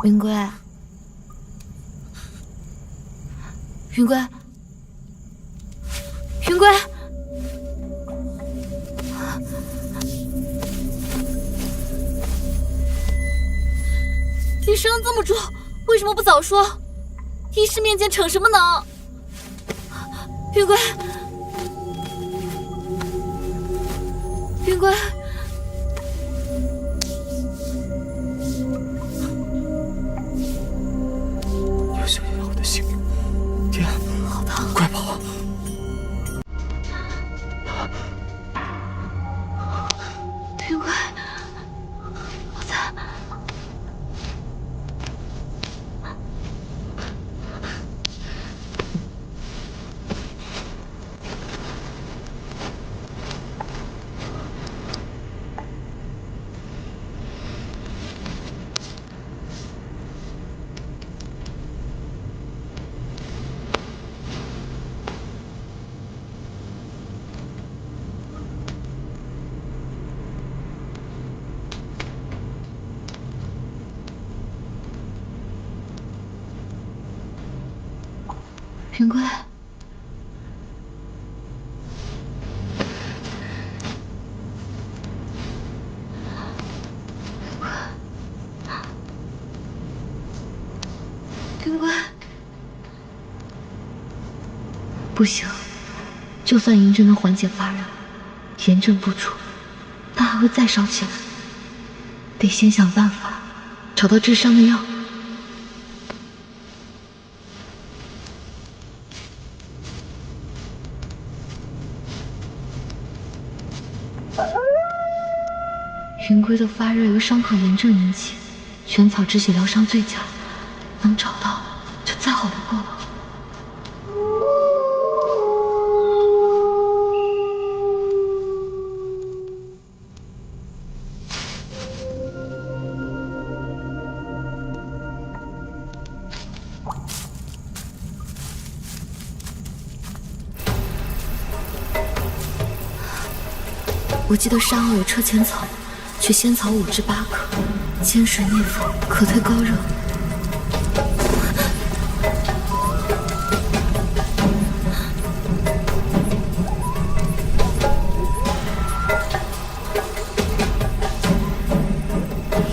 云归，云归，云归，你声这么重，为什么不早说？医师面前逞什么能？云归，云归。要小心我的性命！爹，好疼，快跑！云归，我在。云归，云归，不行，就算嬴政能缓解发热，炎症不除，他还会再烧起来。得先想办法找到治伤的药。云归的发热由伤口炎症引起，玄草止血疗伤最佳，能找到就再好不过了。我记得山坳有车前草，取仙草5至8克，煎水内服，可退高热。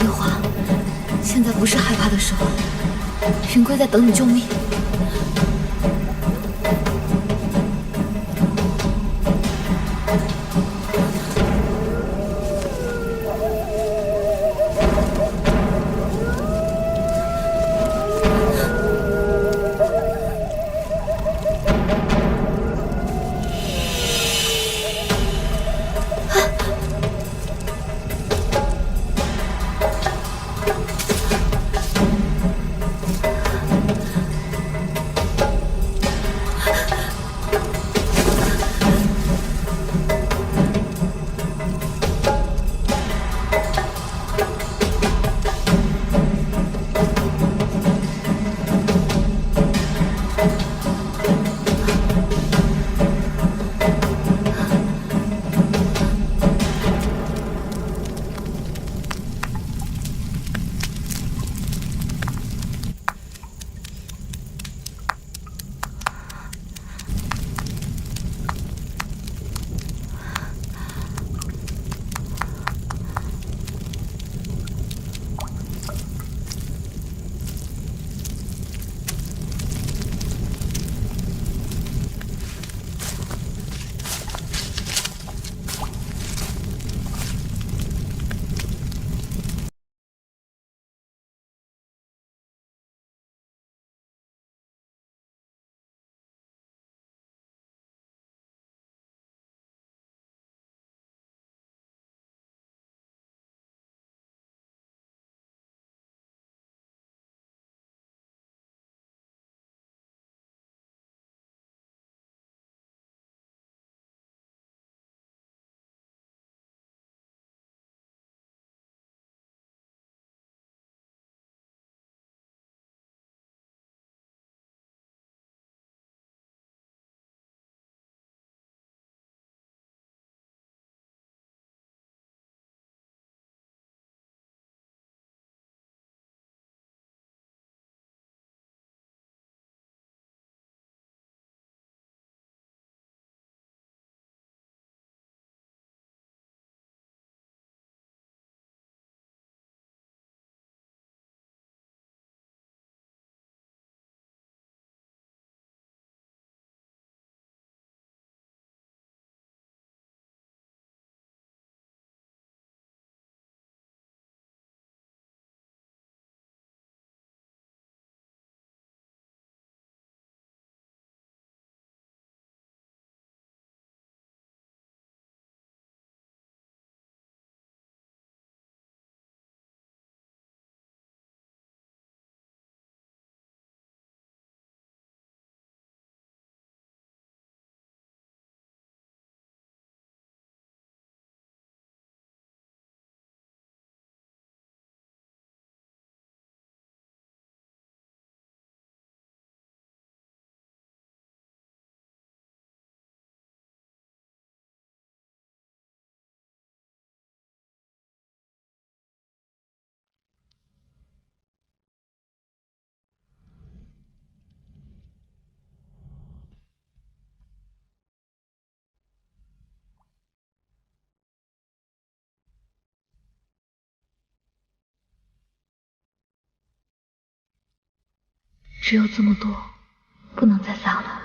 夜华，现在不是害怕的时候，云归在等你救命。只有这么多，不能再撒了。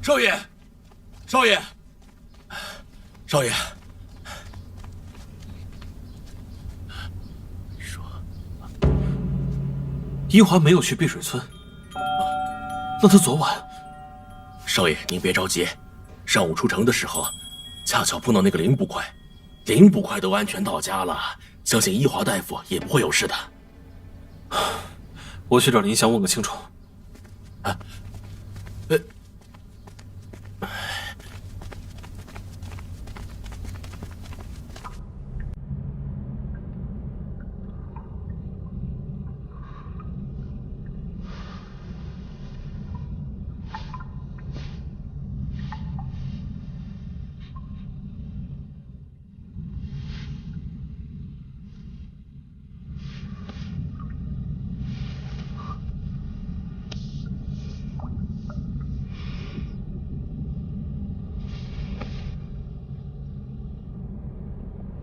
少爷，少爷，少爷，说，一华没有去碧水村，那他昨晚……少爷您别着急，上午出城的时候，恰巧碰到那个林捕快，林捕快都安全到家了，相信一华大夫也不会有事的。我去找林香问个清楚。啊，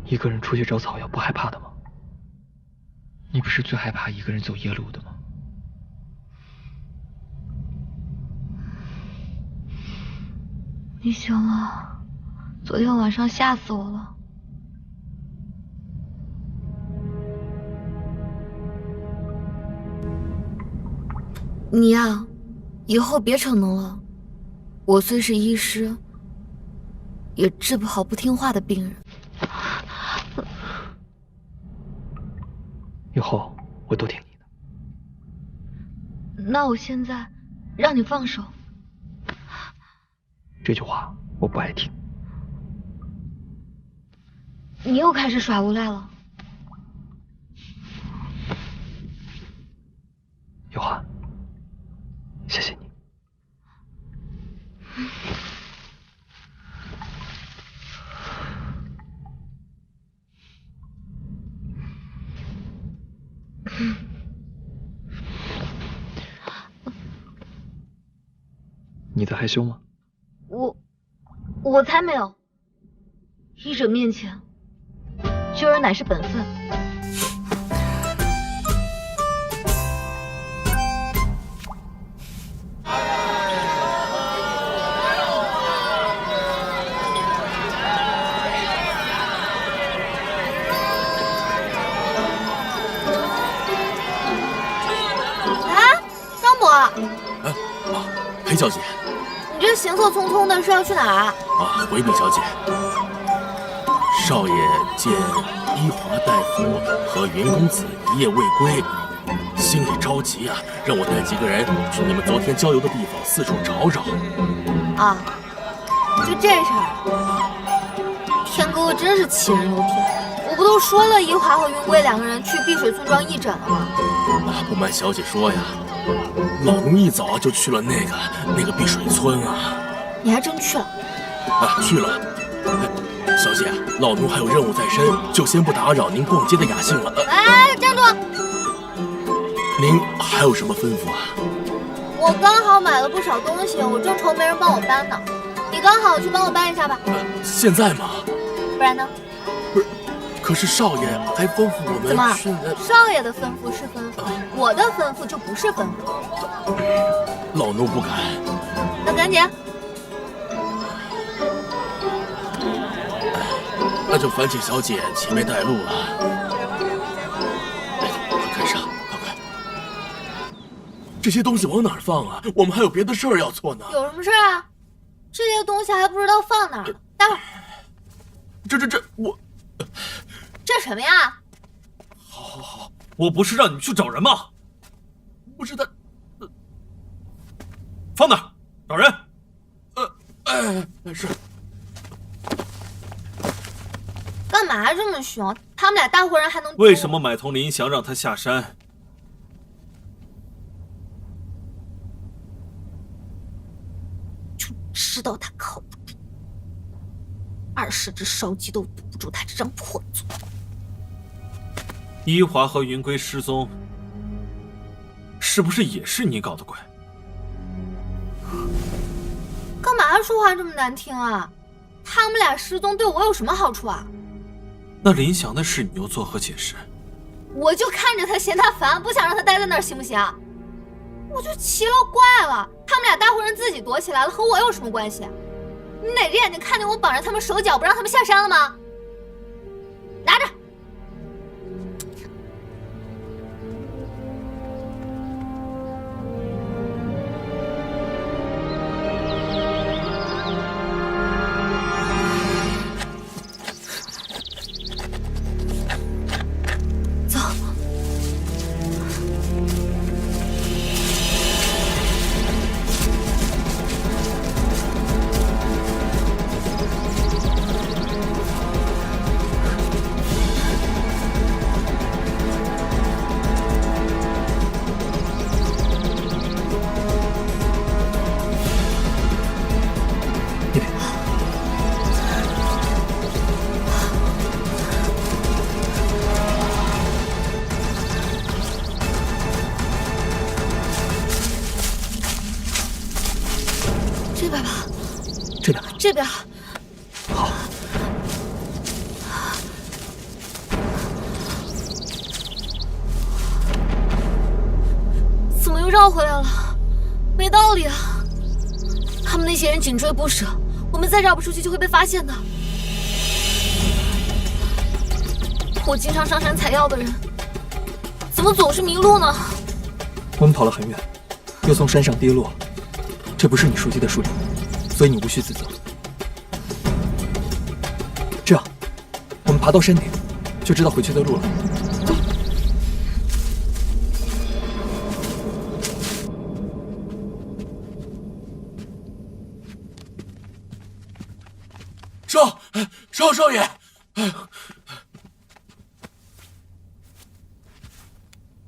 一个人出去找草药不害怕的吗？你不是最害怕一个人走夜路的吗？你醒了，昨天晚上吓死我了。你呀，以后别逞能了。我虽是医师，也治不好不听话的病人。以后我都听你的。那我现在让你放手。这句话我不爱听。你又开始耍无赖了。有华，谢谢你。你在害羞吗？我才没有。医者面前，救人乃是本分。裴小姐，你这行色匆匆的是要去哪儿啊？回禀小姐，少爷见一华大夫和云公子一夜未归，心里着急啊，让我带几个人去你们昨天郊游的地方四处找找。啊，就这事儿？天哥哥真是杞人忧天！我不都说了，一华和云归两个人去碧水村庄义诊了吗？不瞒小姐说呀，老奴一早就去了那个碧水村啊。你还真去了？去了。小姐，老奴还有任务在身，就先不打扰您逛街的雅兴了。哎，站住！您还有什么吩咐啊？我刚好买了不少东西，我正愁没人帮我搬呢。你刚好去帮我搬一下吧。现在吗？不然呢？不是，可是少爷还吩咐我们。怎么？少爷的吩咐是吩咐，我的吩咐就不是吩咐。老奴不敢。那赶紧。那就烦请小姐前面带路了。快跟上，快！这些东西往哪儿放啊？我们还有别的事儿要做呢。有什么事啊？这些东西还不知道放哪儿呢。待会儿。我这什么呀？好，我不是让你们去找人吗？不是他，放那儿，找人。是。干嘛这么凶？他们俩大活人还能……为什么买通林祥让他下山？就知道他靠不住，20只烧鸡都堵不住他这张破嘴。伊华和云归失踪，是不是也是你搞的鬼？干嘛说话这么难听啊？他们俩失踪对我有什么好处啊？那林祥的事你又作何解释？我就看着他嫌他烦，不想让他待在那儿，行不行？我就奇了怪了，他们俩大活人自己躲起来了，和我有什么关系？你哪只眼睛看见我绑着他们手脚不让他们下山了吗？拿着。这边吧，这边，这边。好。怎么又绕回来了？没道理啊！他们那些人紧追不舍，我们再绕不出去就会被发现的。我经常上山采药的人，怎么总是迷路呢？我们跑了很远，又从山上跌落。这不是你熟悉的树林，所以你无需自责。这样，我们爬到山顶，就知道回去的路了。少爷，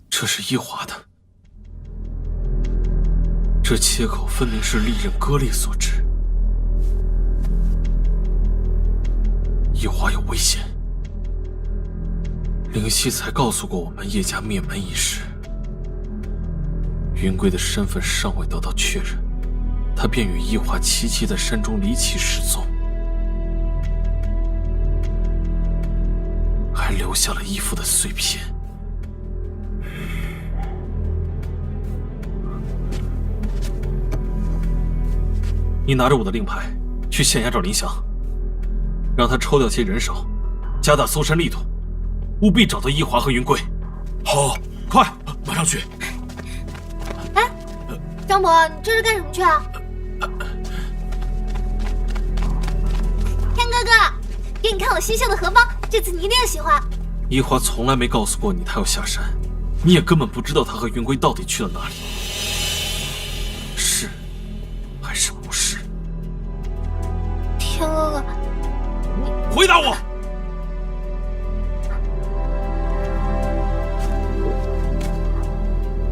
这是伊华的。这切口分明是利刃割裂所致。伊华有危险，灵犀才告诉过我们叶家灭门一事。云贵的身份尚未得到确认，他便与伊华齐齐在山中离奇失踪，还留下了衣服的碎片。你拿着我的令牌去县衙找林祥，让他抽调些人手，加大搜山力度，务必找到伊华和云贵。好，快，马上去。哎，张伯，你这是干什么去啊？天哥哥，给你看我新绣的荷包，这次你一定喜欢。伊华从来没告诉过你他要下山，你也根本不知道他和云贵到底去了哪里。是还是不是？天哥哥，你回答我！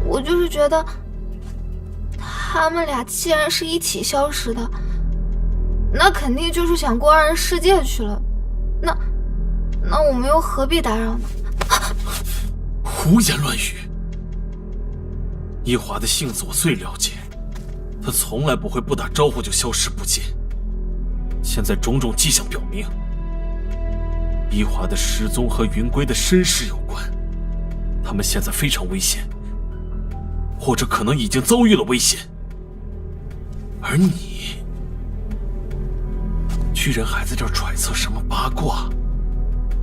我就是觉得，他们俩既然是一起消失的，那肯定就是想过二人世界去了。那我们又何必打扰呢？胡言乱语！伊华的性子我最了解，他从来不会不打招呼就消失不见。现在种种迹象表明，伊华的失踪和云归的身世有关，他们现在非常危险，或者可能已经遭遇了危险。而你居然还在这儿揣测什么八卦，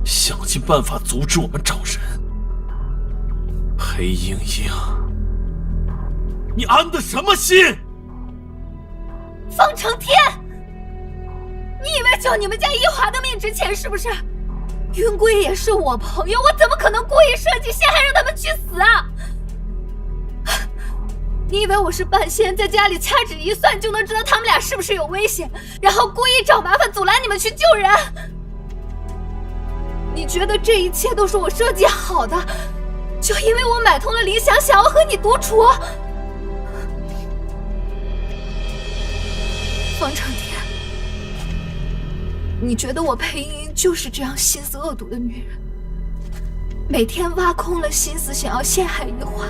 想尽办法阻止我们找人。裴莺莺，你安的什么心？方成天，你以为就你们家一华的命值钱是不是？云归也是我朋友，我怎么可能故意设计陷害让他们去死啊？你以为我是半仙，在家里掐指一算就能知道他们俩是不是有危险，然后故意找麻烦阻拦你们去救人？你觉得这一切都是我设计好的，就因为我买通了林想，想要和你独处？方成天，你觉得我裴莹莹就是这样心思恶毒的女人，每天挖空了心思想要陷害一华，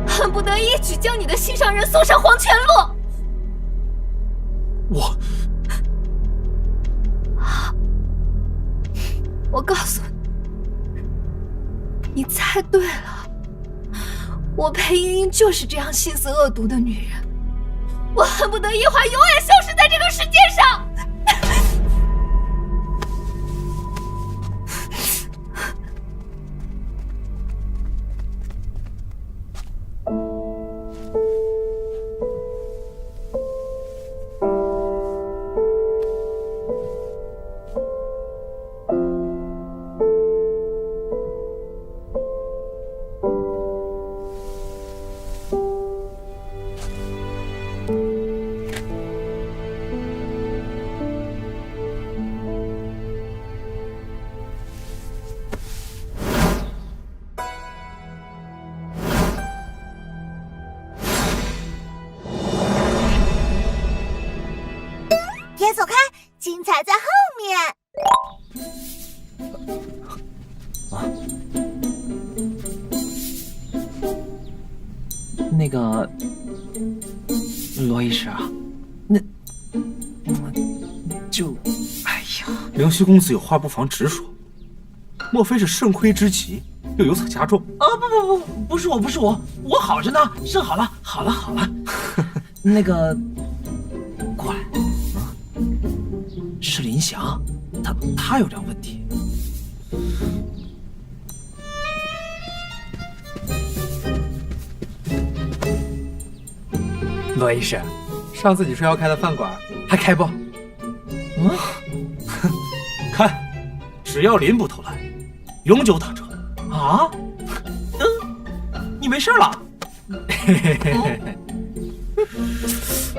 恨不得一举将你的心上人送上黄泉路。我告诉你，你猜对了，我裴莹莹就是这样心思恶毒的女人，我恨不得一华永远消失在这个世界上。别走开，精彩在后面。那个罗医师啊，哎呀，灵虚公子有话不妨直说，莫非是肾亏之急，又有所加重？不是我，我好着呢，肾好了。那个，过来，是林翔，他有点问题。罗医师，上次你说要开的饭馆还开不？看，只要林捕头来，永久打折。啊？你没事了？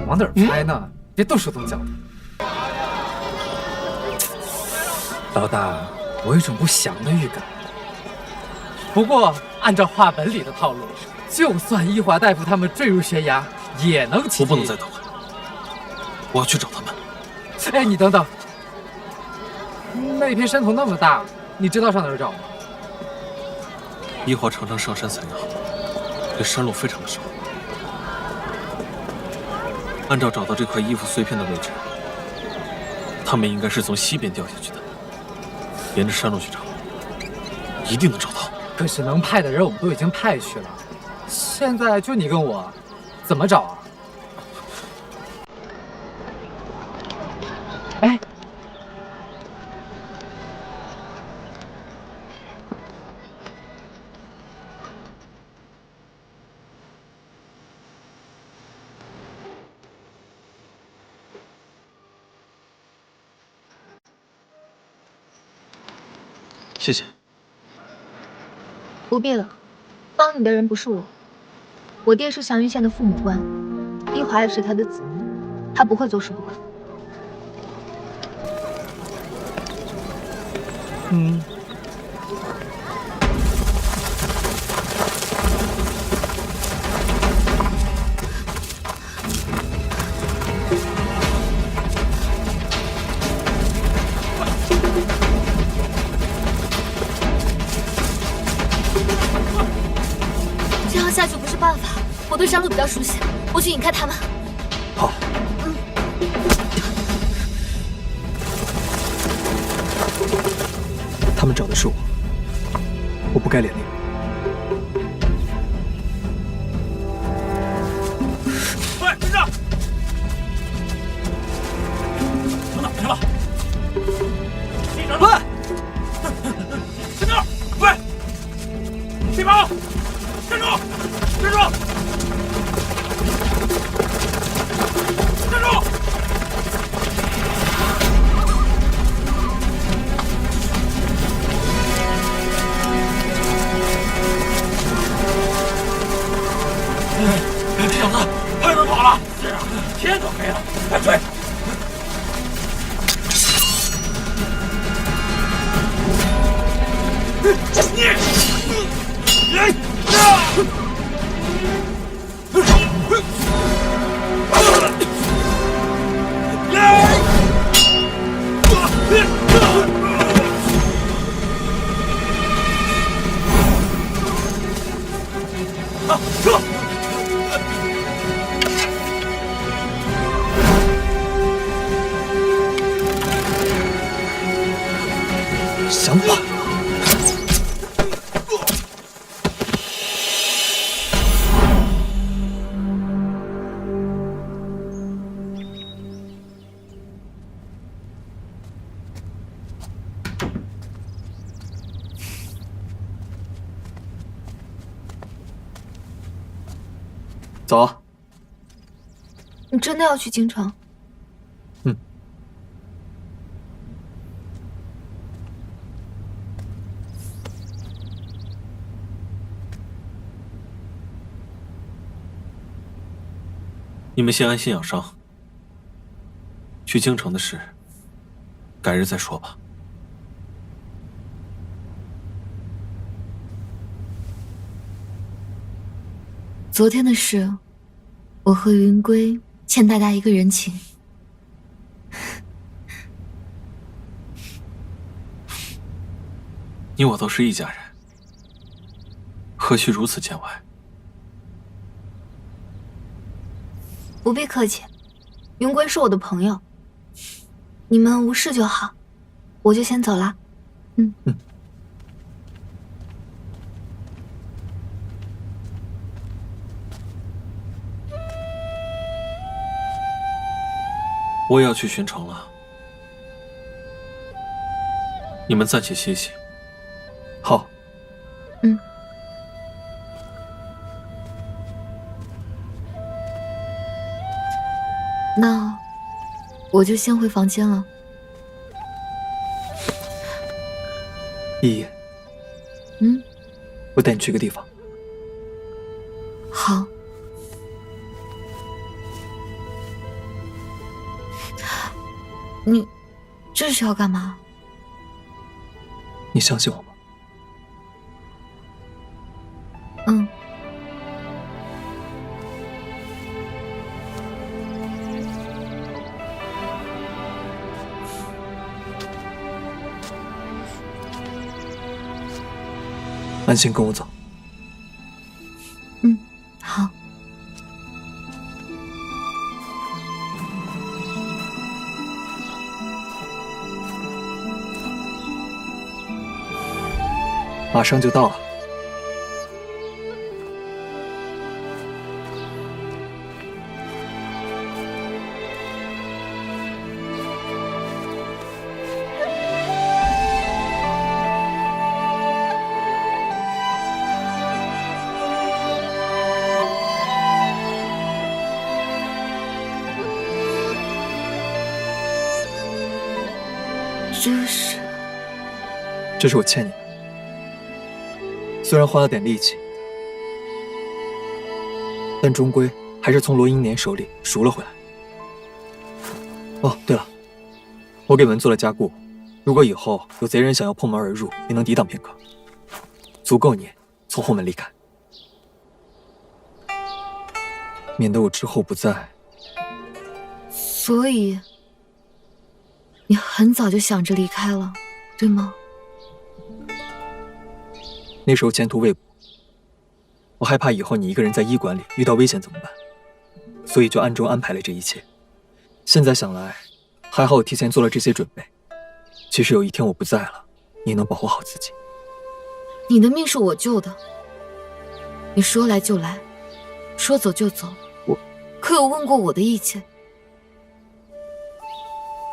往哪儿拍呢？别动手动脚的。老大，我有一种不祥的预感。不过，按照话本里的套路，就算伊华大夫他们坠入悬崖，也能奇迹。我不能再等了，我要去找他们。哎，你等等，那片山头那么大，你知道上哪儿找吗？伊华常常上山采药，对山路非常的熟。按照找到这块衣服碎片的位置，他们应该是从西边掉下去的，沿着山路去找，一定能找到。可是能派的人我们都已经派去了，现在就你跟我，怎么找啊？哎，谢谢。不必了，帮你的人不是我，我爹是祥云县的父母官，一华也是他的子女，他不会坐视不管。这样下去不是办法，我对山路比较熟悉，我去引开他们。好。他们找的是我，我不该连累。喂，队长，跑哪去了？记者，喂，站住！喂，别跑！站住！站住！站住！想法。走啊。你真的要去京城？嗯。你们先安心养伤，去京城的事，改日再说吧。昨天的事，我和云归欠大家一个人情。你我都是一家人，何须如此见外？不必客气，云归是我的朋友，你们无事就好，我就先走了。嗯。我也要去巡城了，你们暂且歇息。好。嗯。那我就先回房间了。依依。嗯。我带你去个地方。好。你这是要干嘛？你相信我吗？嗯。安心跟我走。嗯，好。马上就到了。这是我欠你的。虽然花了点力气，但终归还是从罗英年手里赎了回来。哦，对了，我给门做了加固，如果以后有贼人想要破门而入，也能抵挡片刻，足够你从后门离开，免得我之后不在。所以，你很早就想着离开了，对吗？那时候前途未卜，我害怕以后你一个人在医馆里遇到危险怎么办，所以就暗中安排了这一切。现在想来，还好我提前做了这些准备。即使有一天我不在了，你也能保护好自己。你的命是我救的，你说来就来，说走就走，我可有问过我的意见？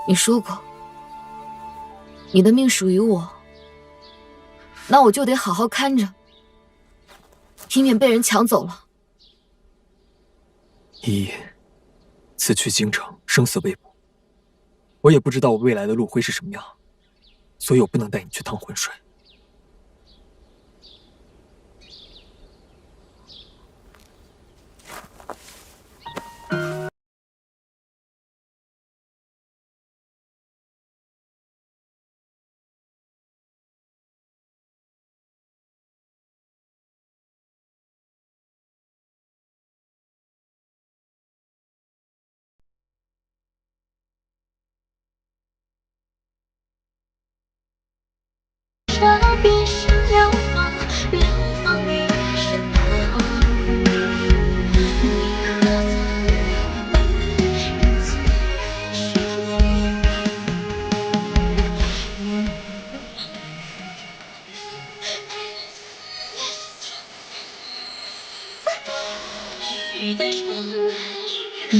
你说过，你的命属于我。那我就得好好看着，以免被人抢走了。依依，此去京城，生死未卜，我也不知道我未来的路会是什么样，所以我不能带你去趟浑水。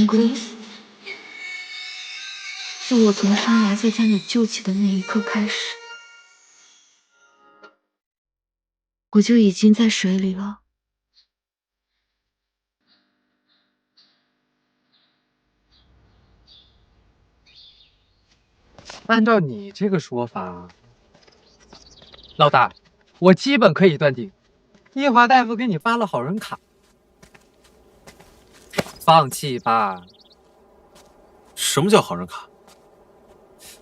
归，自我从山崖再将你救起的那一刻开始，我就已经在水里了。按照你这个说法，老大，我基本可以断定，一华大夫给你发了好人卡。放弃吧。什么叫好人卡？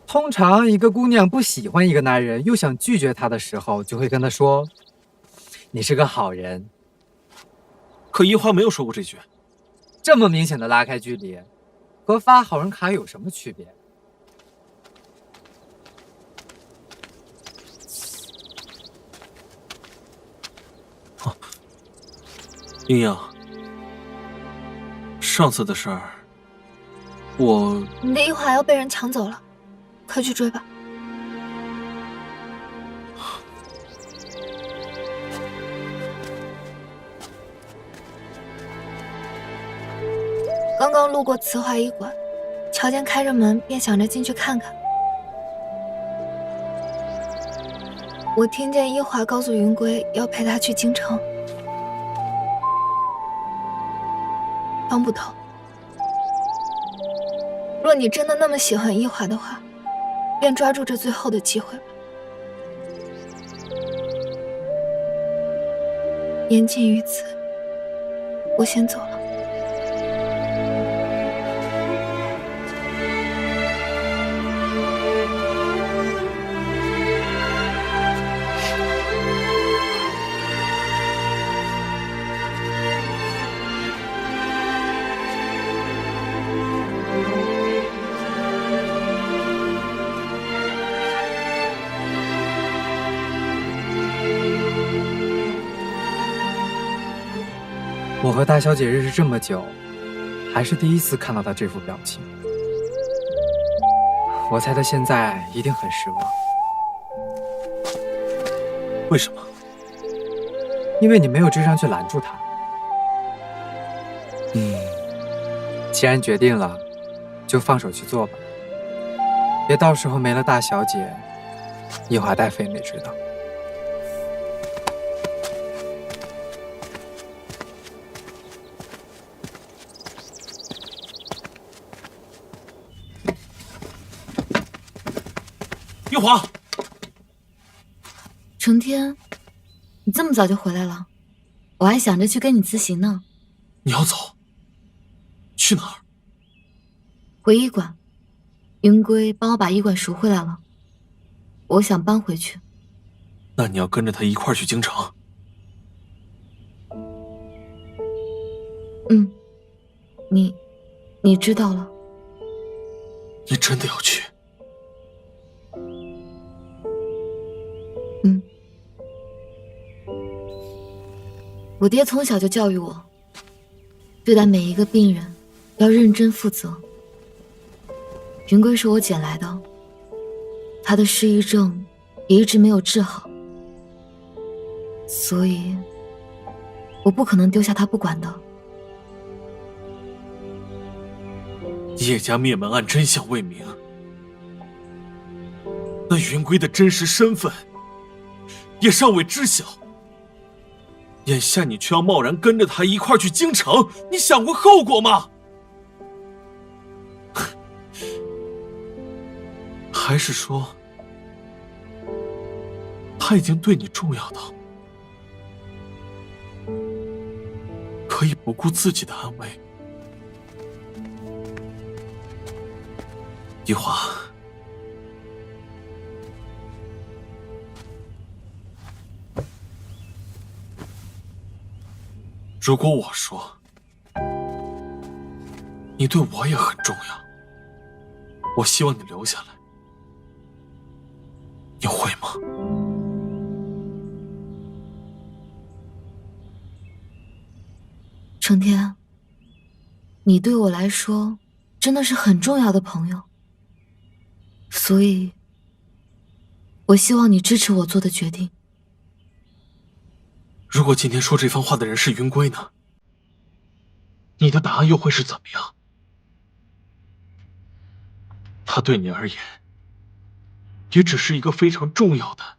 通常一个姑娘不喜欢一个男人，又想拒绝他的时候，就会跟他说：“你是个好人。”可一华没有说过这句。这么明显的拉开距离，和发好人卡有什么区别？阴阳，上次的事儿，你的一华要被人抢走了，快去追吧。刚刚路过慈华医馆，瞧见开着门，便想着进去看看。我听见一华告诉云归要陪他去京城，方捕头，若你真的那么喜欢一华的话，便抓住这最后的机会吧。言尽于此，我先走了。我和大小姐认识这么久，还是第一次看到她这副表情。我猜她现在一定很失望。为什么？因为你没有追上去拦住她。既然决定了，就放手去做吧。别到时候没了大小姐，一华大夫也没追到。一华，成天，你这么早就回来了，我还想着去跟你辞行呢。你要走？去哪儿？回医馆，云归帮我把医馆赎回来了，我想搬回去。那你要跟着他一块儿去京城？你知道了。你真的要去？我爹从小就教育我，对待每一个病人要认真负责。云归是我捡来的，他的失忆症也一直没有治好，所以我不可能丢下他不管的。叶家灭门案真相未明，那云归的真实身份也尚未知晓。眼下你却要贸然跟着他一块儿去京城，你想过后果吗？还是说，他已经对你重要到可以不顾自己的安危？一华，如果我说你对我也很重要，我希望你留下来，你会吗？成天，你对我来说真的是很重要的朋友，所以我希望你支持我做的决定。如果今天说这番话的人是云归呢？你的答案又会是怎么样？他对你而言，也只是一个非常重要的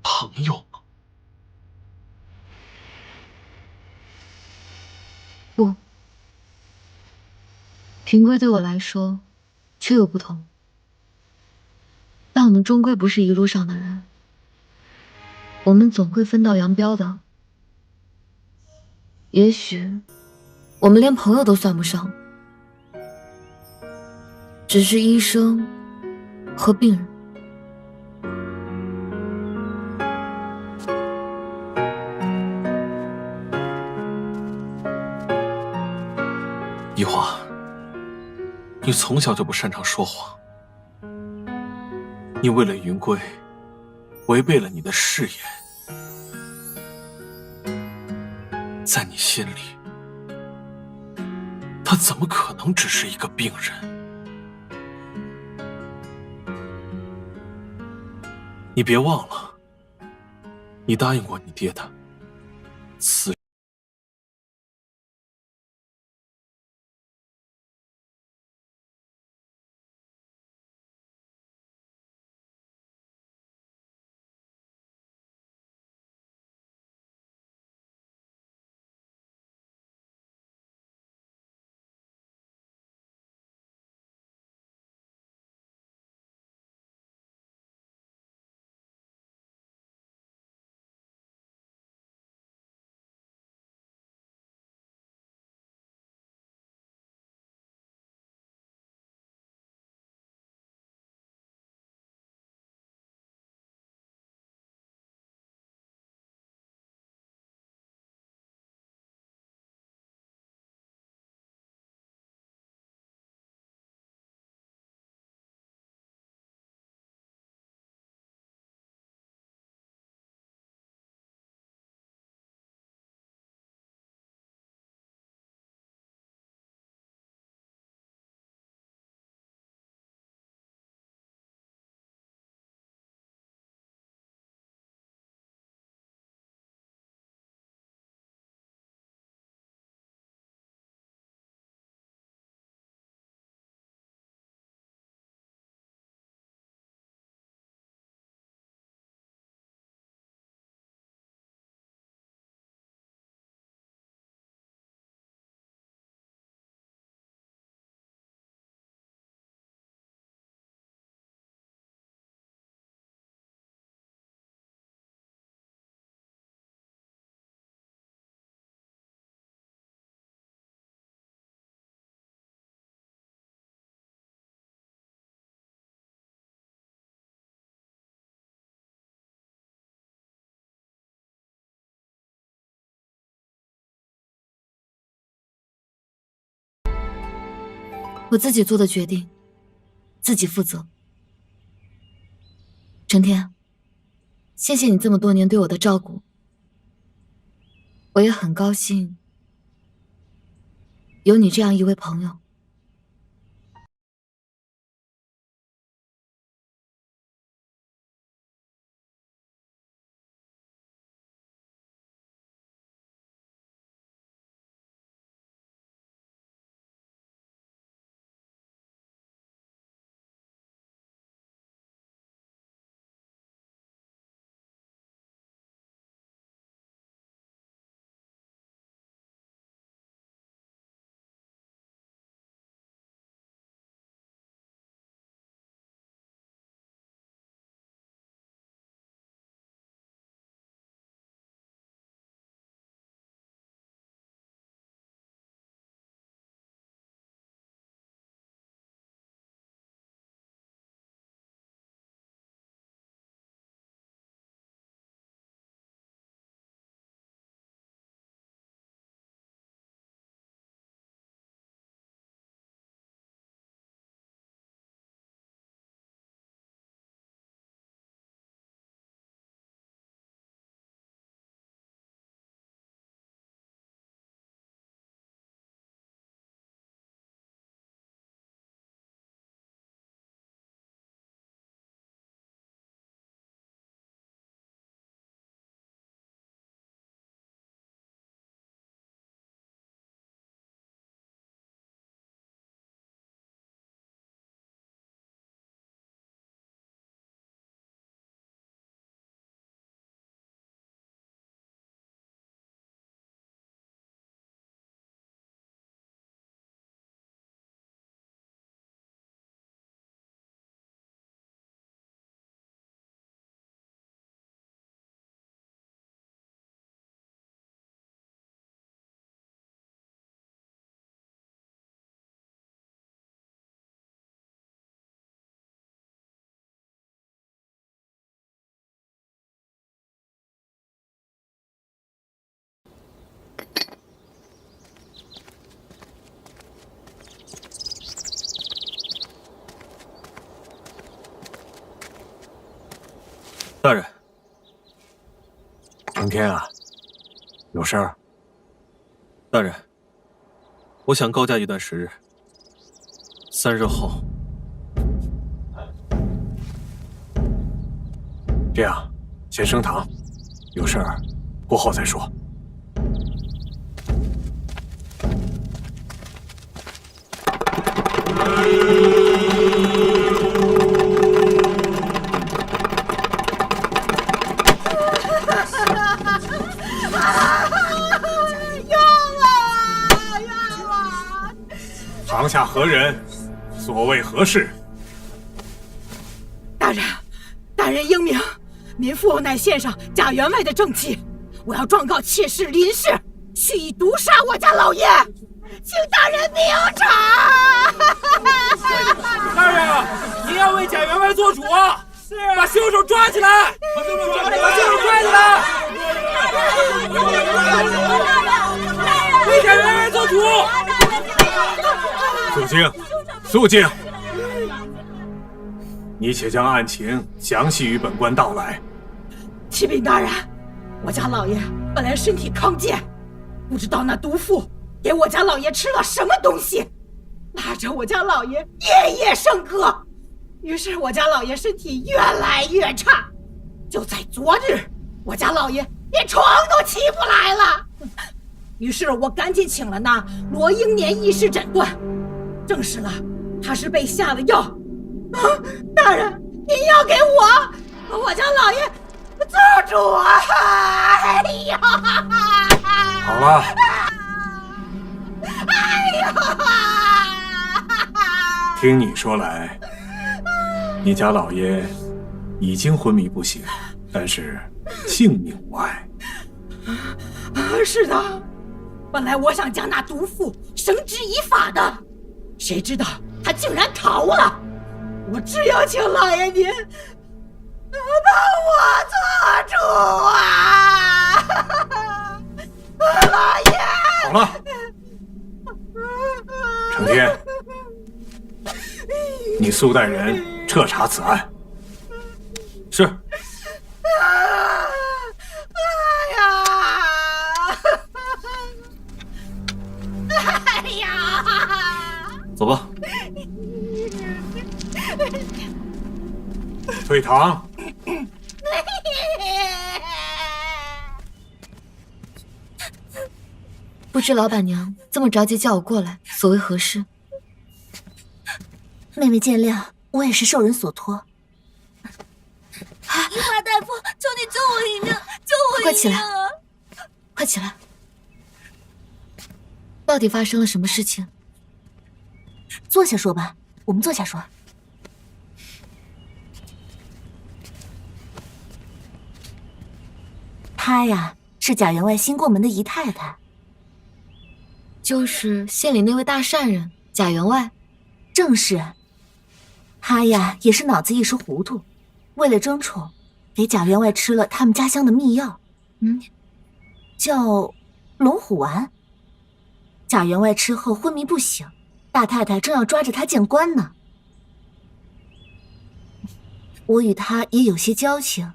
朋友吗？不，平贵对我来说确有不同，但我们终归不是一路上的人，我们总会分道扬镳的。也许我们连朋友都算不上，只是医生和病人。一华，你从小就不擅长说谎，你为了云贵，违背了你的誓言，在你心里，他怎么可能只是一个病人？你别忘了，你答应过你爹的，此我自己做的决定，自己负责。陈天，谢谢你这么多年对我的照顾，我也很高兴有你这样一位朋友。大人。成天啊，有事儿？大人，我想高驾一段时日，3日后。这样，先升堂，有事儿过后再说。堂下何人？所谓何事？大人英明，民妇乃县上贾员外的正妻，我要状告妾室林氏蓄意毒杀我家老爷，请大人明察。大人，您要为贾员外做主啊！是，把凶手抓起来！把凶手抓起来！为贾员外做主！肃静，肃静！你且将案情详细与本官道来。启禀大人，我家老爷本来身体康健，不知道那毒妇给我家老爷吃了什么东西，拉着我家老爷夜夜笙歌，于是我家老爷身体越来越差。就在昨日，我家老爷连床都起不来了。于是我赶紧请了那罗英年医师诊断，证实了他是被下了药。大人，您要给我家老爷做主啊！哎呀！好了。哎呀！听你说来，你家老爷已经昏迷不醒，但是性命无碍。是的，本来我想将那毒妇绳之以法的，谁知道他竟然逃了。我只有请老爷您帮我做主啊！老爷，好了，成天，你速带人彻查此案。是。哎呀！哎呀！走吧。退堂。不知老板娘这么着急叫我过来，所为何事？妹妹见谅，我也是受人所托。一华大夫，求你救我一命，救我一命！快起来，快起来！到底发生了什么事情？坐下说吧，我们坐下说。她呀，是贾员外新过门的姨太太，就是县里那位大善人贾员外。正是。她呀，也是脑子一时糊涂，为了争宠，给贾员外吃了他们家乡的秘药，叫龙虎丸。贾员外吃后昏迷不醒，大太太正要抓着他见官呢。我与他也有些交情，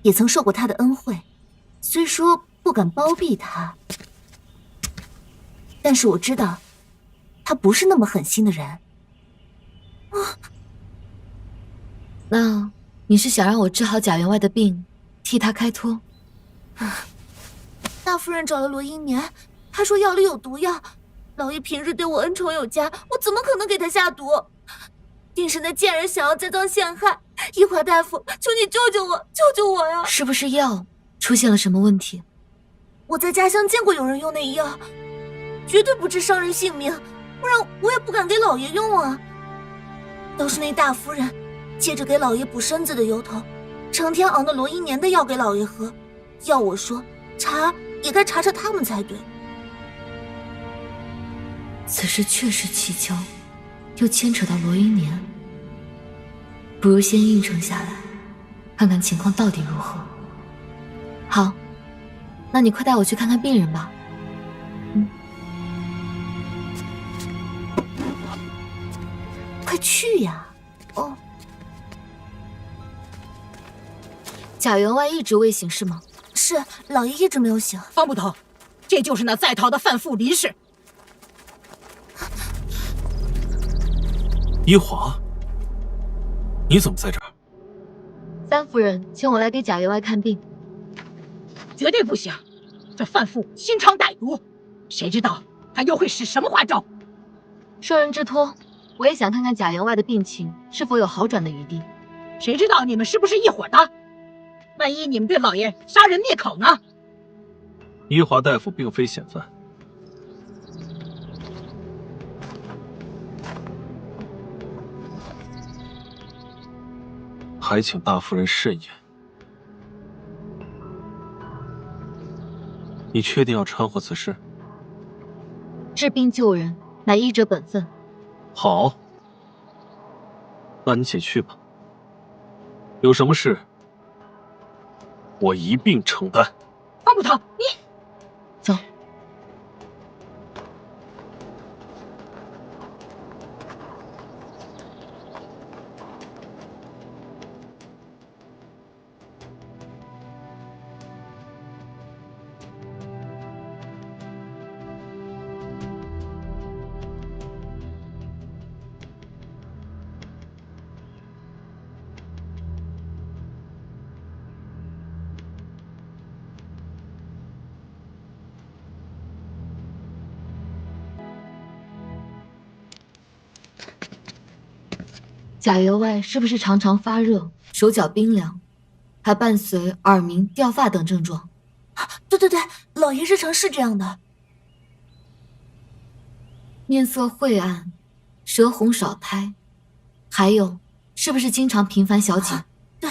也曾受过他的恩惠，虽说不敢包庇他，但是我知道他不是那么狠心的人。那你是想让我治好贾员外的病，替他开脱？大夫人找了罗英年，他说药里有毒药，老爷平日对我恩宠有加，我怎么可能给他下毒？定是那贱人想要栽赃陷害。一华大夫，求你救救我，救救我呀！是不是药出现了什么问题？我在家乡见过有人用那药，绝对不致伤人性命，不然我也不敢给老爷用啊。都是那大夫人借着给老爷补身子的由头，成天熬那罗英年的药给老爷喝，要我说查也该查查他们才对。此事确实蹊跷，又牵扯到罗英年，不如先应承下来，看看情况到底如何。好，那你快带我去看看病人吧。快去呀！哦，贾员外一直未醒是吗？是，老爷一直没有醒。方捕头，这就是那在逃的范富林氏。一华，你怎么在这儿？三夫人请我来给贾员外看病。绝对不行，这范富心肠歹毒，谁知道他又会使什么花招？受人之托，我也想看看贾员外的病情是否有好转的余地。谁知道你们是不是一伙的？万一你们对老爷杀人灭口呢？一华大夫并非嫌犯，还请大夫人慎言。你确定要掺和此事？治病救人乃医者本分。好，那你且去吧。有什么事，我一并承担。方捕头，你走。贾员外是不是常常发热、手脚冰凉，还伴随耳鸣、掉发等症状？对对对，老爷日常是这样的。面色晦暗，舌红少苔，还有，是不是经常频繁小紧？对。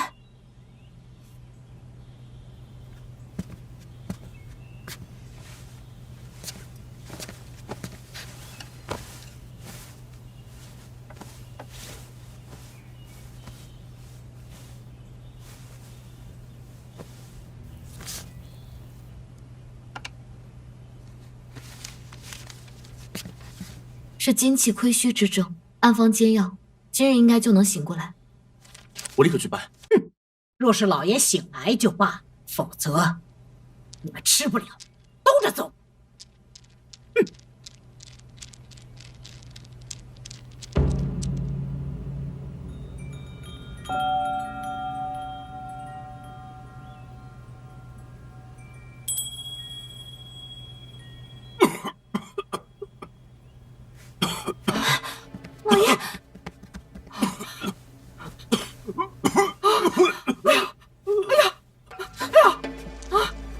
是精气亏虚之症，按方煎药，今日应该就能醒过来。我立刻去办。若是老爷醒来就罢，否则你们吃不了，兜着走。老爷，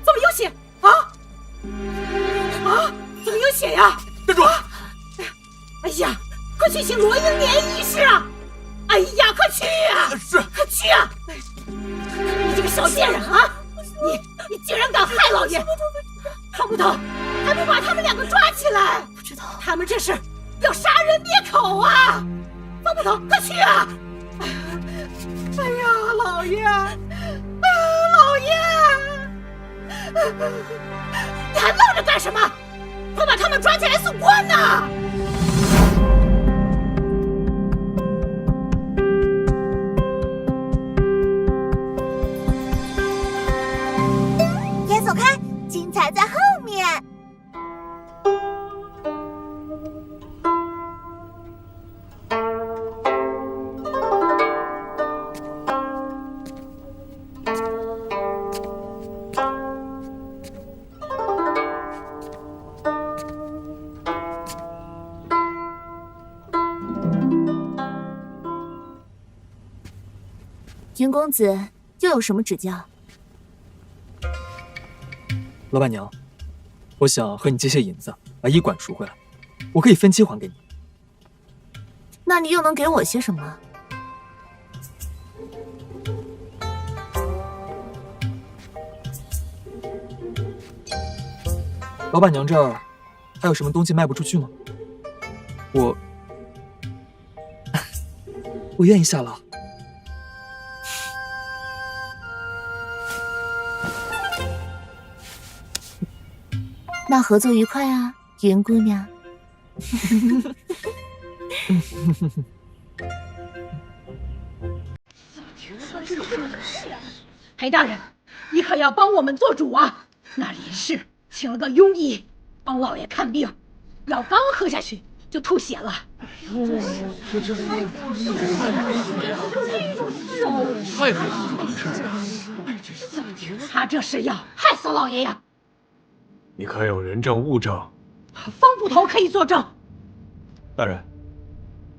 怎么有血啊？怎么有血呀？站住！哎呀，快去请罗英年医师啊！哎呀，快去啊！是，快去啊！你这个小贱人啊！你竟然敢害老爷！方捕头，还不把他们两个抓起来！不知道，他们这是要杀人灭口啊！方捕头，快去啊！哎呀，老爷！老爷！你还愣着干什么？快把他们抓起来送官呐！别走开，精彩在后面。云公子又有什么指教？老板娘，我想和你借些银子，把医馆赎回来，我可以分期还给你。那你又能给我些什么？老板娘这儿还有什么东西卖不出去吗？我愿意下牢。那合作愉快啊，云姑娘。裴大人，你可要帮我们做主啊！那林氏请了个庸医帮老爷看病，药刚喝下去就吐血了。他这是要害死老爷呀！你可有人证物证？方捕头可以作证。大人，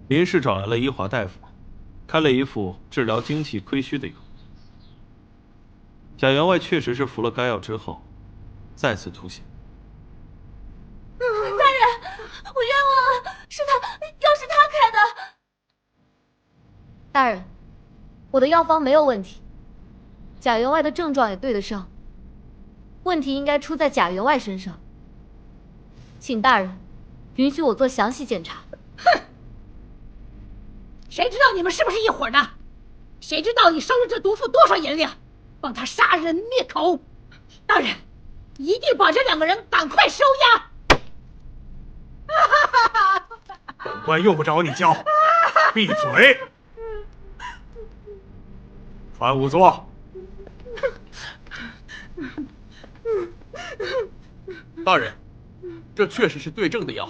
林氏找来了医华大夫，开了一副治疗精气亏虚的药。贾员外确实是服了该药之后，再次吐血。大人，我冤枉了，是他，药是他开的。大人，我的药方没有问题，贾员外的症状也对得上，问题应该出在贾员外身上。请大人允许我做详细检查。哼，谁知道你们是不是一伙的？谁知道你收了这毒妇多少银两，帮他杀人灭口？大人，一定把这2个人赶快收押。本官用不着你教，闭嘴！传仵作。大人，这确实是对症的药。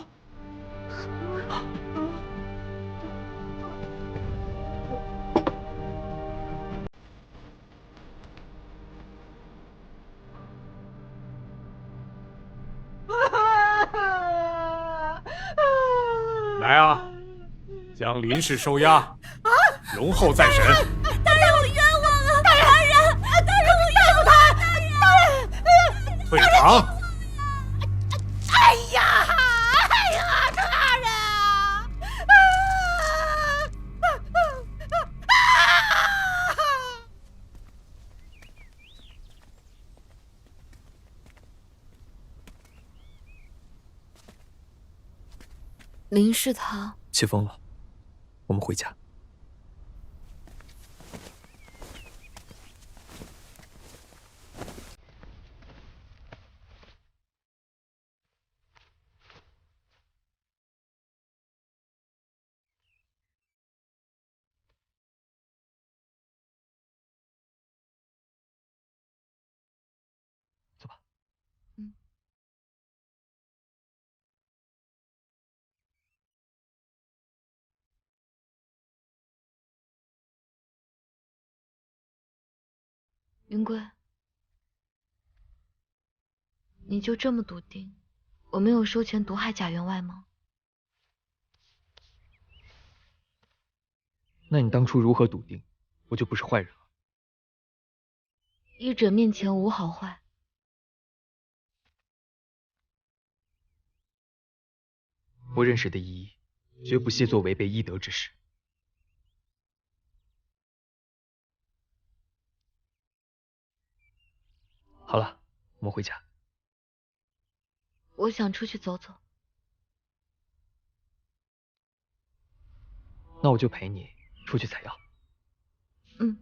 来啊，将林氏收押，容后再审。大人，我冤枉了！大人，我逮捕他！大人，退堂。哎呀，这大人啊！林氏他起风了，我们回家。走吧。云贵，你就这么笃定我没有收钱毒害贾员外吗？那你当初如何笃定我就不是坏人了？医者面前无好坏，我认识的医医绝不屑做违背医德之事。好了，我们回家。我想出去走走。那我就陪你出去采药。嗯。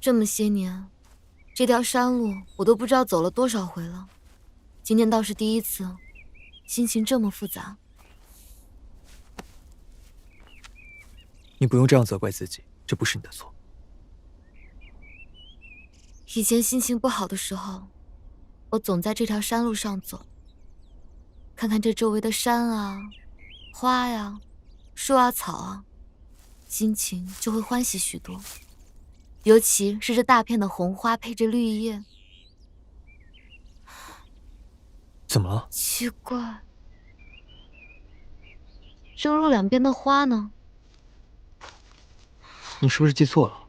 这么些年，这条山路我都不知道走了多少回了，今天倒是第一次，心情这么复杂。你不用这样责怪自己，这不是你的错。以前心情不好的时候，我总在这条山路上走，看看这周围的山啊、花呀、树啊、草啊，心情就会欢喜许多。尤其是这大片的红花配着绿叶，怎么了？奇怪，这路两边的花呢？你是不是记错了？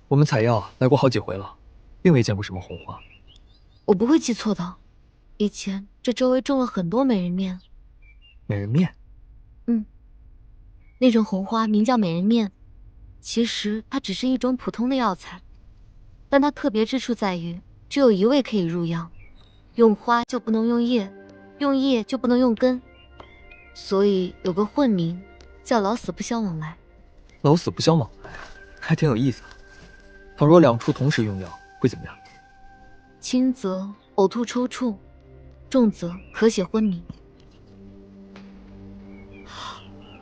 我们采药来过好几回了，并未见过什么红花。我不会记错的，以前这周围种了很多美人面。美人面？嗯，那种红花名叫美人面。其实它只是一种普通的药材，但它特别之处在于，只有一味可以入药，用花就不能用叶，用叶就不能用根，所以有个混名叫老死不相往来。老死不相往来，还挺有意思。倘若两处同时用药，会怎么样？轻则呕吐抽搐，重则咳血昏迷。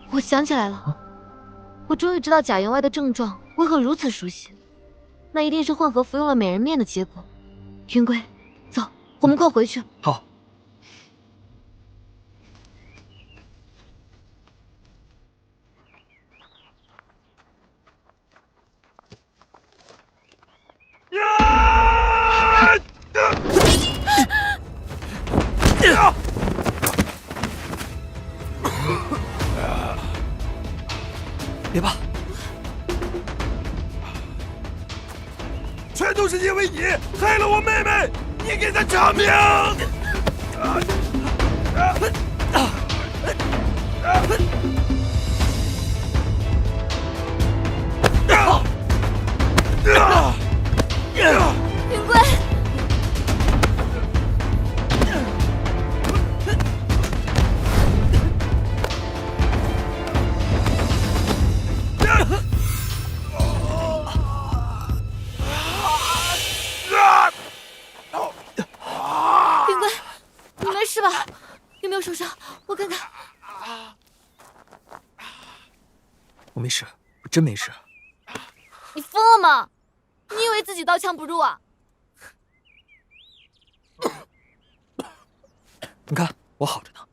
我想起来了，我终于知道贾员外的症状为何如此熟悉，那一定是混合服用了美人面的结果。云归，走，我们快回去。好。别怕，全都是因为你害了我妹妹，你给她偿命！云归，云归，你没事吧？有没有受伤？我看看。我没事，我真没事。你疯了吗？你以为自己刀枪不入啊？你看我好着呢。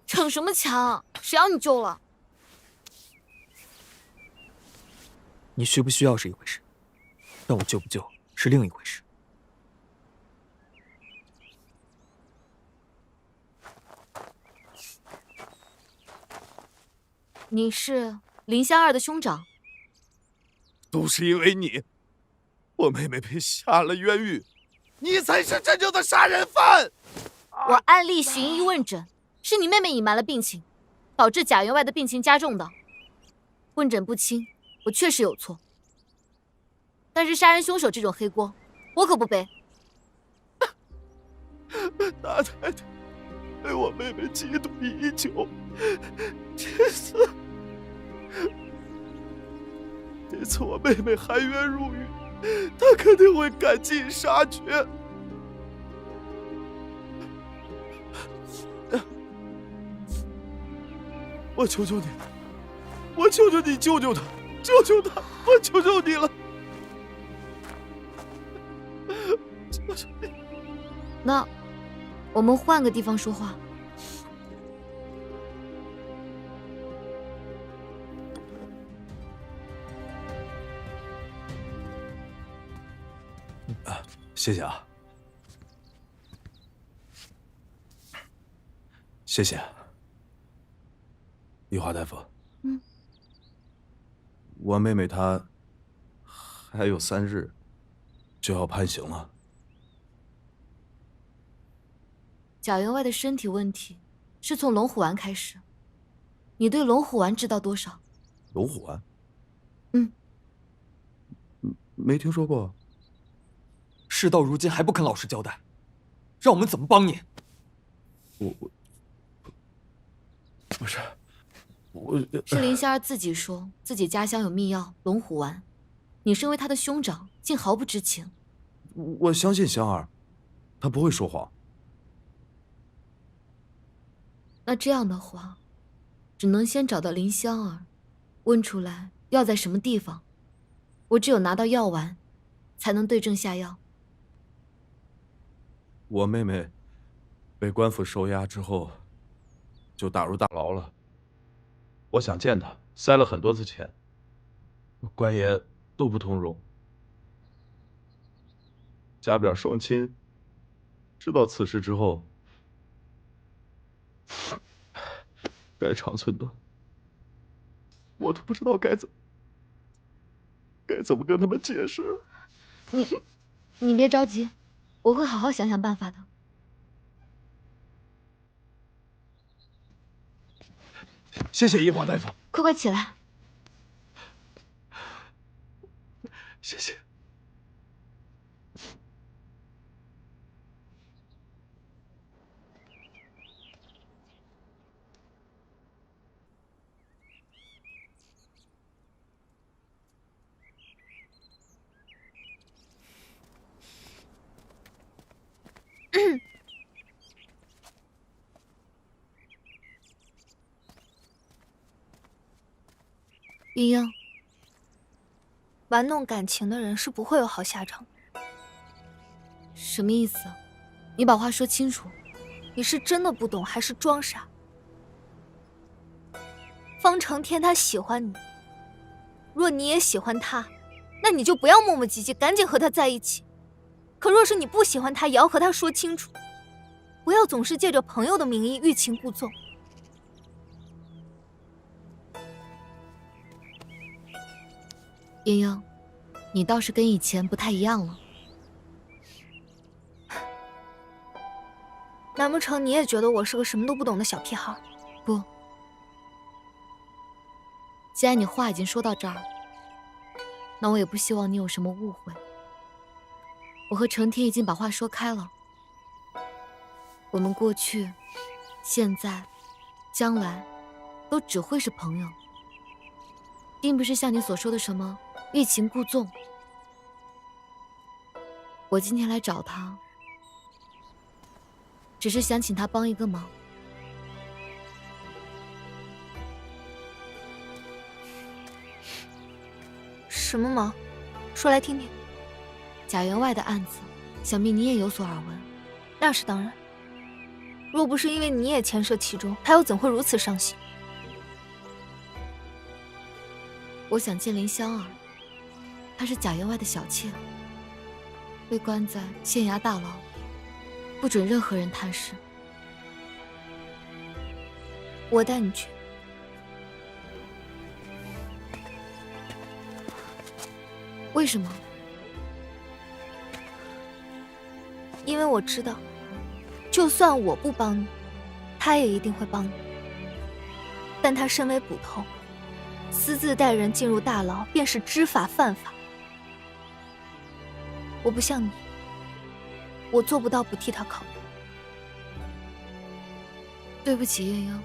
逞什么强？谁让你救了？你需不需要是一回事，但我救不救是另一回事。你是林香儿的兄长，都是因为你，我妹妹被下了冤狱，你才是真正的杀人犯。我按例寻医问诊，是你妹妹隐瞒了病情，导致贾员外的病情加重的。问诊不清，我确实有错，但是杀人凶手这种黑锅，我可不背。大太太为我妹妹嫉妒已久，这次我妹妹含冤入狱，她肯定会赶尽杀绝。我求求你，我求求你救救她，救救她，我求求你了，求求你。那我们换个地方说话。谢谢啊，谢谢。玉华大夫，我妹妹她还有3日就要判刑了。贾员外的身体问题是从龙虎丸开始，你对龙虎丸知道多少？龙虎丸？没听说过。事到如今还不肯老实交代，让我们怎么帮你？不是，是林仙儿自己说自己家乡有秘药龙虎丸，你身为他的兄长，竟毫不知情。我相信香儿，她不会说谎。那这样的话，只能先找到林香儿，问出来药在什么地方。我只有拿到药丸，才能对症下药。我妹妹被官府收押之后，就打入大牢了。我想见她，塞了很多次钱，官爷都不通融。家表双亲知道此事之后，该长寸断，我都不知道该怎么跟他们解释。你别着急，我会好好想想办法的。谢谢一华大夫，快快起来。谢谢。鸳鸯，玩弄感情的人是不会有好下场的。什么意思？你把话说清楚。你是真的不懂，还是装傻？方成天他喜欢你，若你也喜欢他，那你就不要磨磨唧唧，赶紧和他在一起。可若是你不喜欢他，也要和他说清楚，不要总是借着朋友的名义欲擒故纵。鸳鸯，你倒是跟以前不太一样了。难不成你也觉得我是个什么都不懂的小屁孩？不，既然你话已经说到这儿，那我也不希望你有什么误会。我和成天已经把话说开了，我们过去、现在、将来都只会是朋友，并不是像你所说的什么欲擒故纵。我今天来找他，只是想请他帮一个忙。什么忙？说来听听。贾员外的案子，想必你也有所耳闻。那是当然。若不是因为你也牵涉其中，他又怎会如此伤心？我想见林香儿，她是贾员外的小妾，被关在县衙大牢，不准任何人探视。我带你去。为什么？因为我知道，就算我不帮你，他也一定会帮你。但他身为捕头，私自带人进入大牢，便是知法犯法。我不像你，我做不到不替他考虑。对不起，鸳鸯，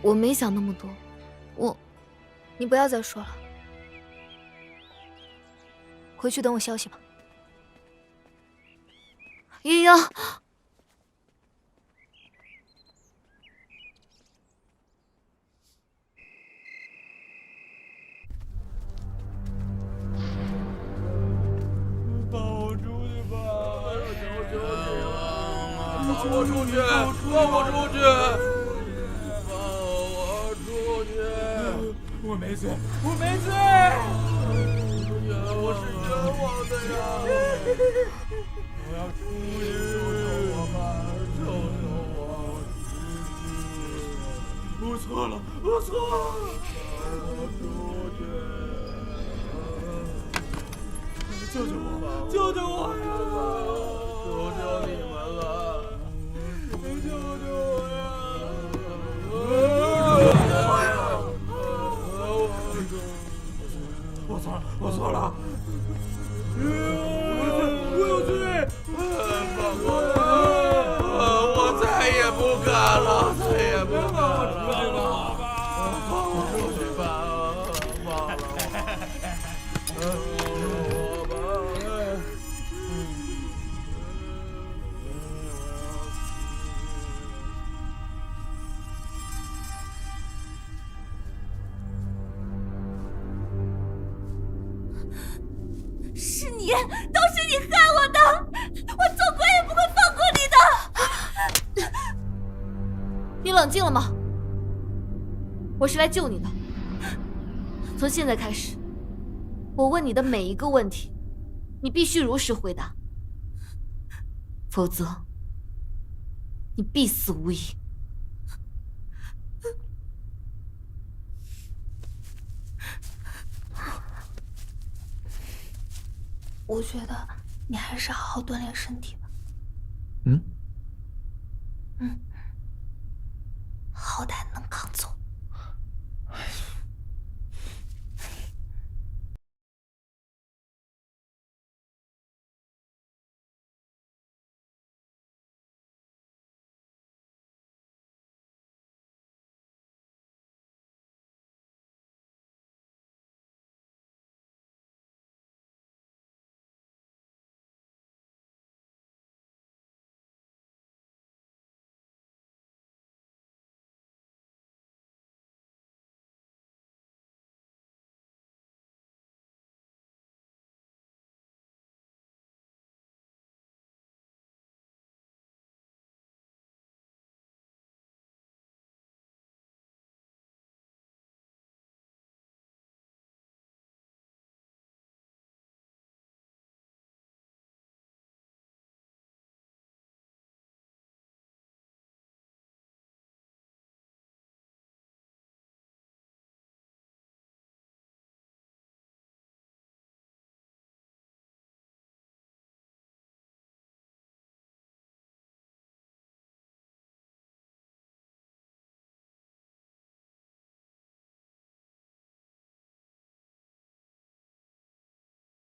我没想那么多。你不要再说了，回去等我消息吧。鸳鸯，放我出去吧！放我出去！放我出去！放我出去！我没罪，我没罪！我是冤枉的呀！我要出去！救我吧！救我！我错了，我错了！我出去！救救我！救救我呀！求求你们了！救救我呀！我错了，我错了！我有罪！放过我！我再也不敢了，再也不敢了！放我出去吧！放了我吧！是你，都是你害我的！我总归也不会放过你的！你冷静了吗？我是来救你的。从现在开始，我问你的每一个问题，你必须如实回答，否则你必死无疑。我觉得你还是好好锻炼身体吧。嗯。好歹能扛走。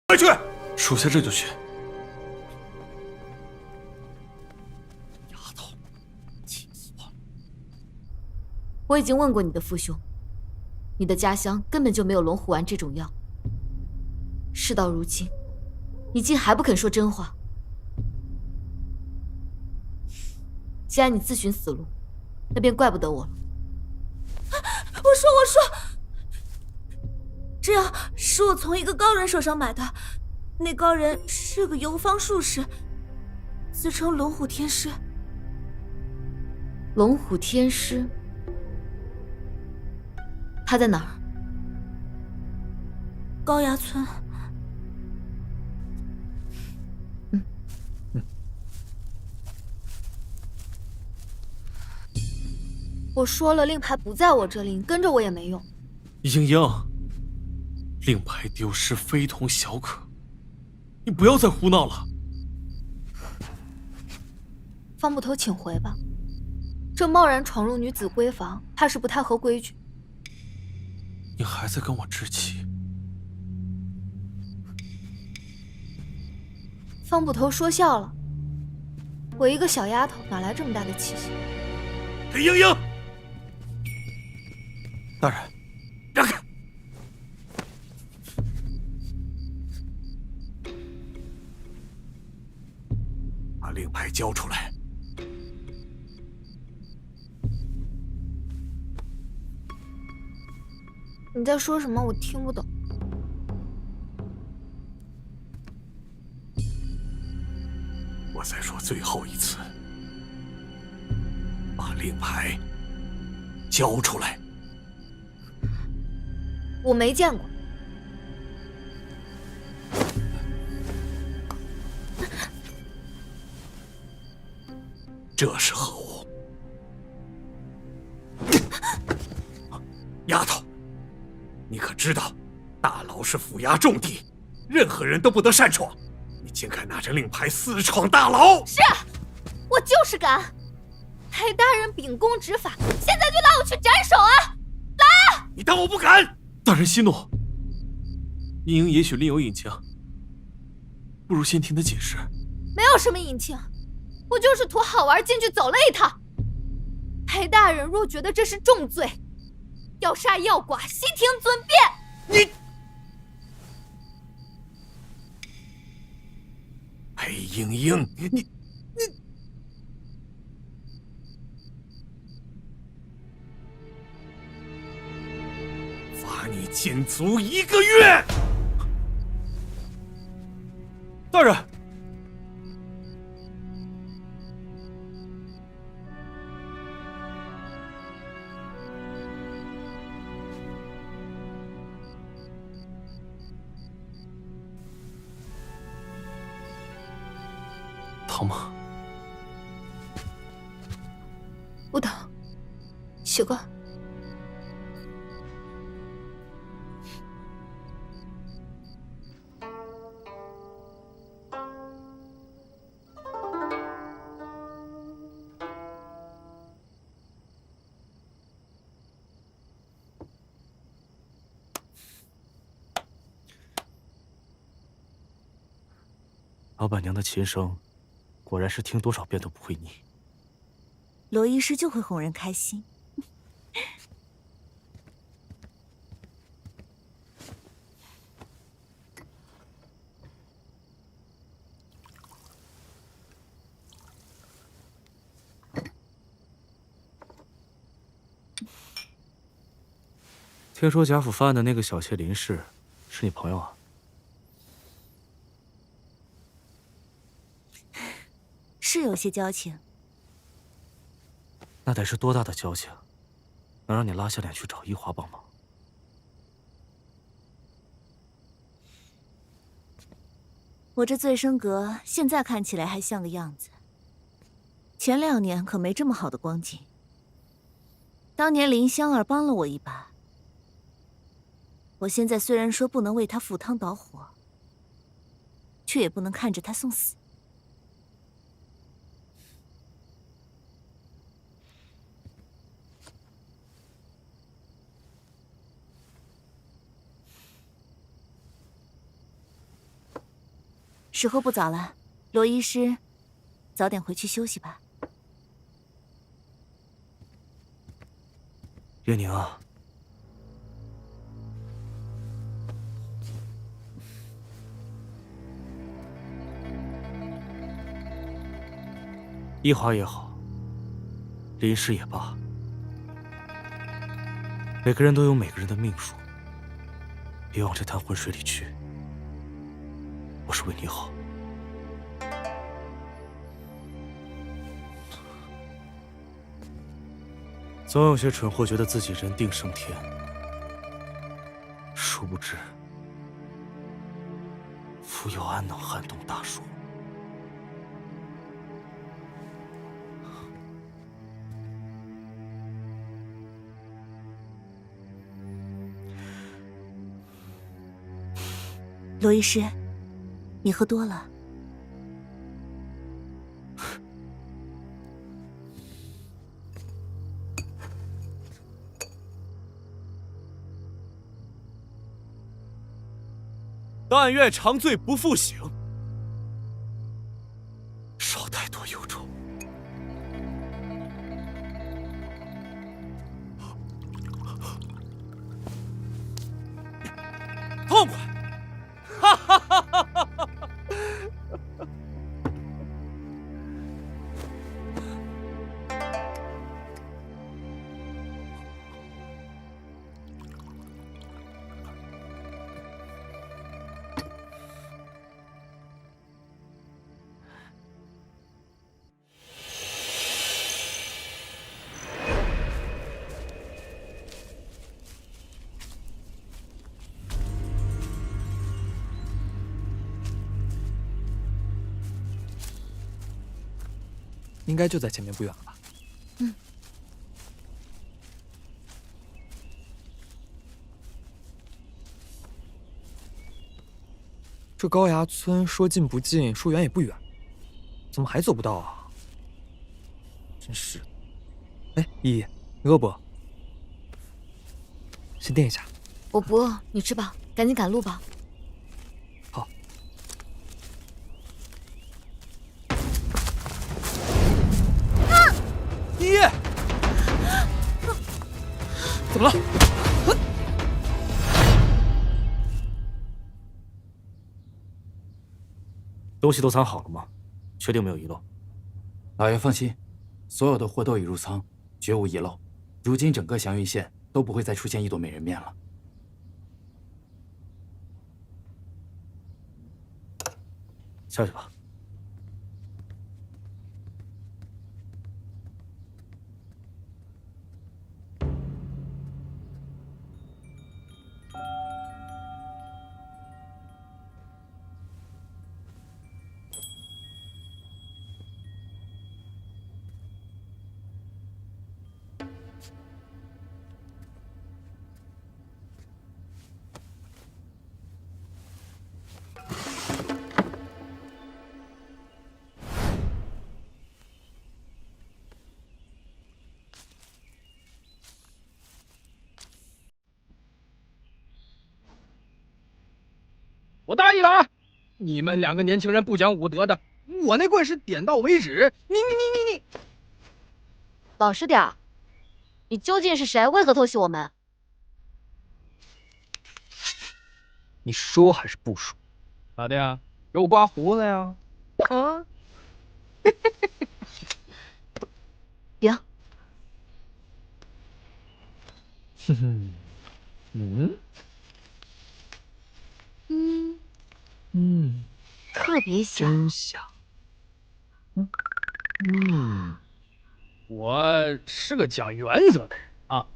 快去！属下这就去。丫头，气死我了！我已经问过你的父兄，你的家乡根本就没有龙虎丸这种药。事到如今，你竟还不肯说真话。既然你自寻死路，那便怪不得我了。我说，这药是我从一个高人手上买的，那高人是个游方术士，自称龙虎天师。龙虎天师，他在哪儿？高崖村。我说了，令牌不在我这里，你跟着我也没用。英英，令牌丢失非同小可，你不要再胡闹了。方捕头，请回吧。这贸然闯入女子闺房，怕是不太合规矩。你还在跟我置气？方捕头说笑了，我一个小丫头哪来这么大的气性？林英英，大人，让开！把令牌交出来！你在说什么？我听不懂。我再说最后一次，把令牌交出来！我没见过。这是何物？丫头，你可知道，大牢是府衙重地，任何人都不得擅闯。你竟敢拿着令牌私闯大牢！是，我就是敢。裴大人秉公执法，现在就拉我去斩首啊！来啊！你当我不敢？大人息怒，英英也许另有隐情，不如先听他解释。没有什么隐情，我就是图好玩进去走了一趟。裴大人若觉得这是重罪，要杀要剐，悉听尊便。你，裴英英，你，罚你禁足1个月。大人。疼吗？不疼，习惯。老板娘的琴声，果然是听多少遍都不会腻。罗医师就会哄人开心。听说贾府发案的那个小妾林氏，是你朋友啊？是有些交情。那得是多大的交情，能让你拉下脸去找一华帮忙？我这醉生阁现在看起来还像个样子，前2年可没这么好的光景。当年林香儿帮了我一把，我现在虽然说不能为她赴汤蹈火，却也不能看着她送死。时候不早了，罗医师，早点回去休息吧。月宁啊，一华也好，林氏也罢，每个人都有每个人的命数，别往这滩浑水里去。我是为你好。总有些蠢货觉得自己人定胜天，殊不知扶摇安能撼动大树。罗医师，你喝多了。但愿长醉不复醒，少太多忧愁。痛快！哈哈哈哈哈哈！应该就在前面不远了吧？嗯。这高崖村说近不近，说远也不远，怎么还走不到啊？真是的。哎，依依，你饿不饿？先垫一下。我不饿，你吃吧，赶紧赶路吧。好。依依，怎么了？东西都藏好了吗？确定没有遗漏？老爷放心，所有的货都已入仓，绝无遗漏。如今整个祥云县都不会再出现一朵美人面了。下去吧。我大意了啊！你们两个年轻人不讲武德的，我那棍是点到为止。你，老实点儿，你究竟是谁？为何偷袭我们？你说还是不说？咋的呀？给我刮胡子呀？啊？行。特别香，真香。我是个讲原则的人啊，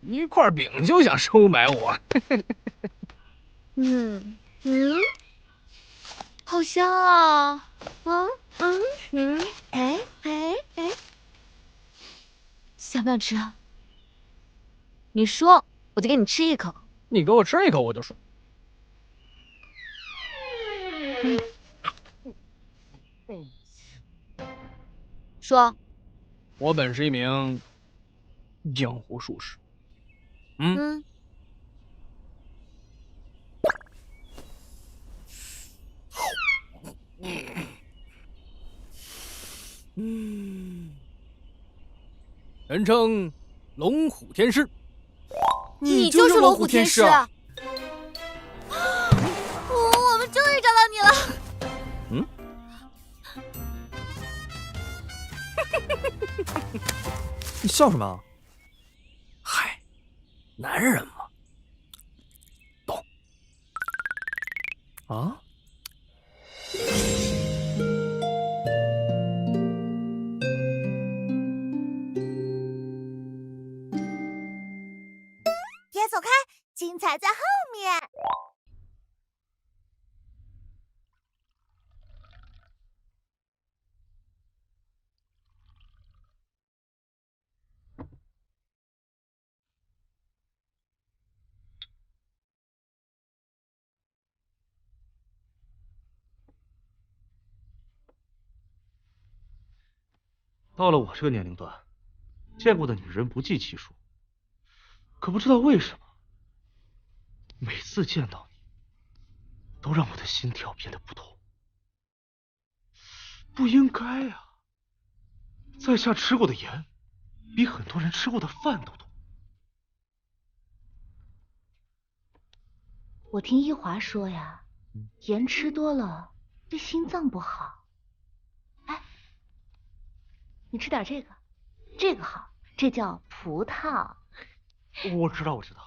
一块饼就想收买我。好香啊！哎，想不想吃啊？你说，我就给你吃一口。你给我吃一口，我就说。说，我本是一名江湖术士。人称龙虎天师。你就是龙虎天师啊！我们终于找到你了。你笑什么？嗨，男人嘛，懂。啊？别走开，精彩在后面。到了我这个年龄段，见过的女人不计其数，可不知道为什么，每次见到你，都让我的心跳变得不同。不应该呀，在下吃过的盐，比很多人吃过的饭都多。我听一华说呀，盐吃多了对心脏不好。哎，你吃点这个，这个好，这叫葡萄。我知道，我知道。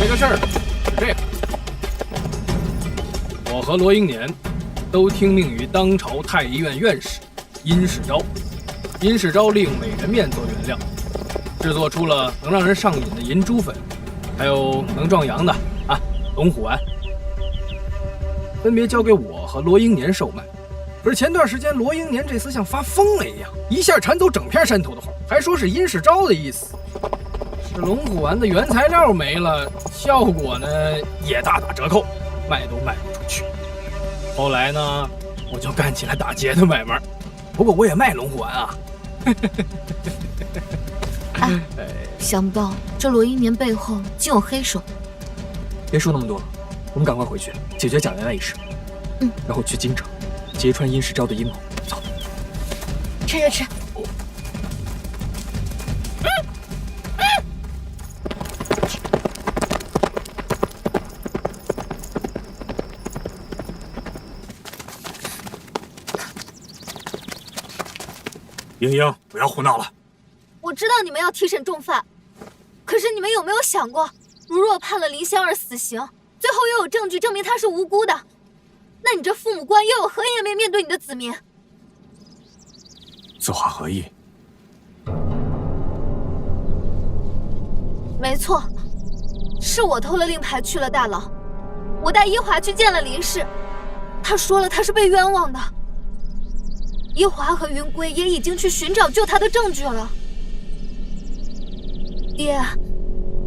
这个事儿是这样，我和罗英年都听命于当朝太医院院士殷世昭。殷世昭利用美人面做原料，制作出了能让人上瘾的银珠粉，还有能壮阳的龙虎丸，分别交给我和罗英年售卖。可是前段时间罗英年这厮像发疯了一样，一下缠走整片山头的花，还说是殷世昭的意思。这龙虎丸的原材料没了，效果呢也大打折扣，卖都卖不出去。后来呢，我就干起了打劫的买卖，不过我也卖龙虎丸啊。想不到这罗英年背后竟有黑手。别说那么多了，我们赶快回去解决贾员外一事。然后去京城揭穿殷世昭的阴谋。走，趁热吃。英英，不要胡闹了。我知道你们要提审重犯，可是你们有没有想过，如若判了林香儿死刑，最后又有证据证明她是无辜的，那你这父母官又有何颜面对你的子民？此话何意？没错，是我偷了令牌去了大牢，我带一华去见了林氏，他说了他是被冤枉的。一华和云归也已经去寻找救他的证据了。爹，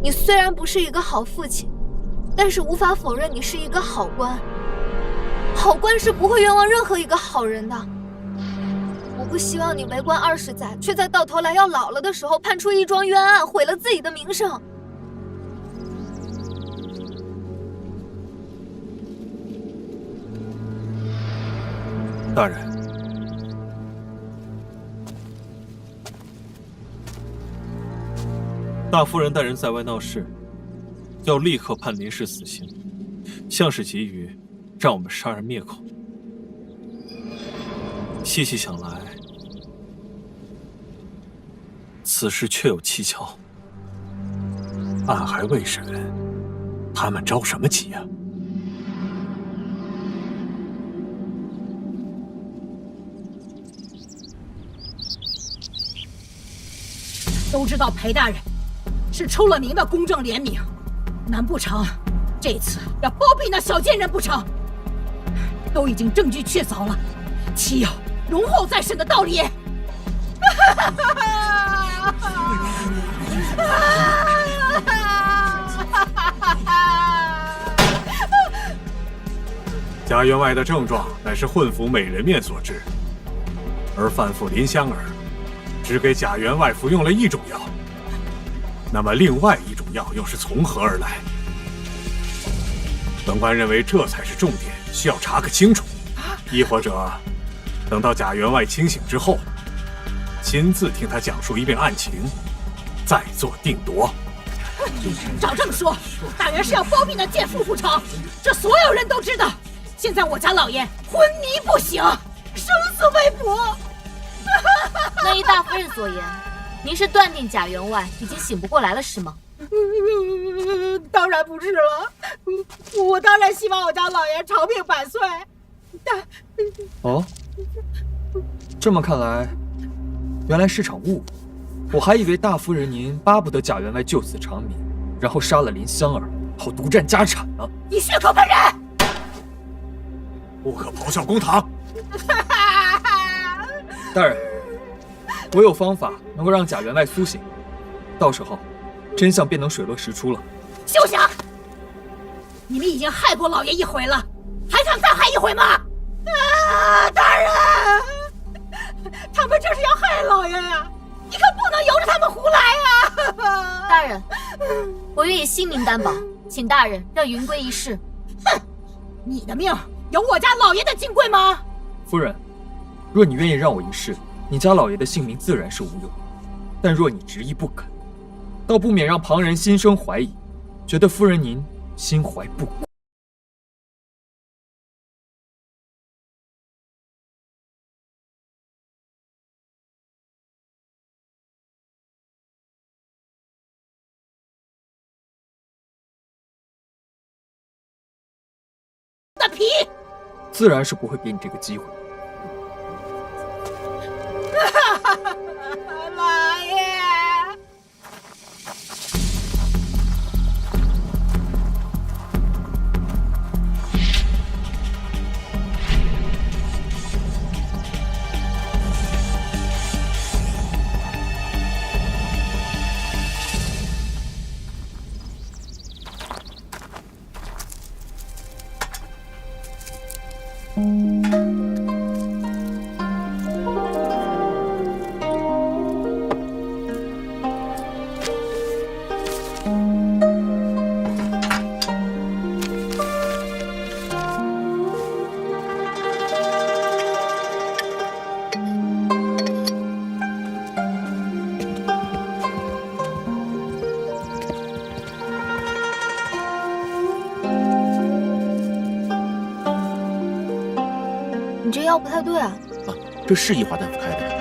你虽然不是一个好父亲，但是无法否认你是一个好官。好官是不会冤枉任何一个好人的。我不希望你为官20载，却在到头来要老了的时候判出一桩冤案，毁了自己的名声。大人，大夫人带人在外闹事，要立刻判林氏死刑，像是急于让我们杀人灭口。细细想来，此事确有蹊跷。案还未审，他们着什么急呀？都知道裴大人是出了名的公正廉明，难不成这次要包庇那小贱人不成？都已经证据确凿了，岂有容后再审的道理？贾员外的症状乃是混服美人面所致，而范妇林香儿只给贾员外服用了一种药，那么另外一种药又是从何而来？本官认为这才是重点，需要查个清楚。亦或者，等到贾员外清醒之后，亲自听他讲述一遍案情，再做定夺。照这么说，大人是要包庇那贱妇不成？这所有人都知道。现在我家老爷昏迷不醒，生死未卜。那依大夫人所言，您是断定贾员外已经醒不过来了，是吗？当然不是了，我当然希望我家老爷长命百岁。但哦，这么看来，原来是场误会。我还以为大夫人您巴不得贾员外就此长眠，然后杀了林香儿，好独占家产呢。你血口喷人！不可咆哮公堂。大人，我有方法能够让贾员外苏醒，到时候真相便能水落石出了。休想！你们已经害过老爷一回了，还想再害一回吗？大人，他们这是要害老爷呀！你可不能由着他们胡来啊！大人，我愿以性命担保，请大人让云归一试。哼，你的命有我家老爷的金贵吗？夫人，若你愿意让我一试，你家老爷的性命自然是无忧；但若你执意不肯，倒不免让旁人心生怀疑，觉得夫人您心怀不轨。的皮，自然是不会给你这个机会。老爷。你这药不太对啊！这是易华大夫开的。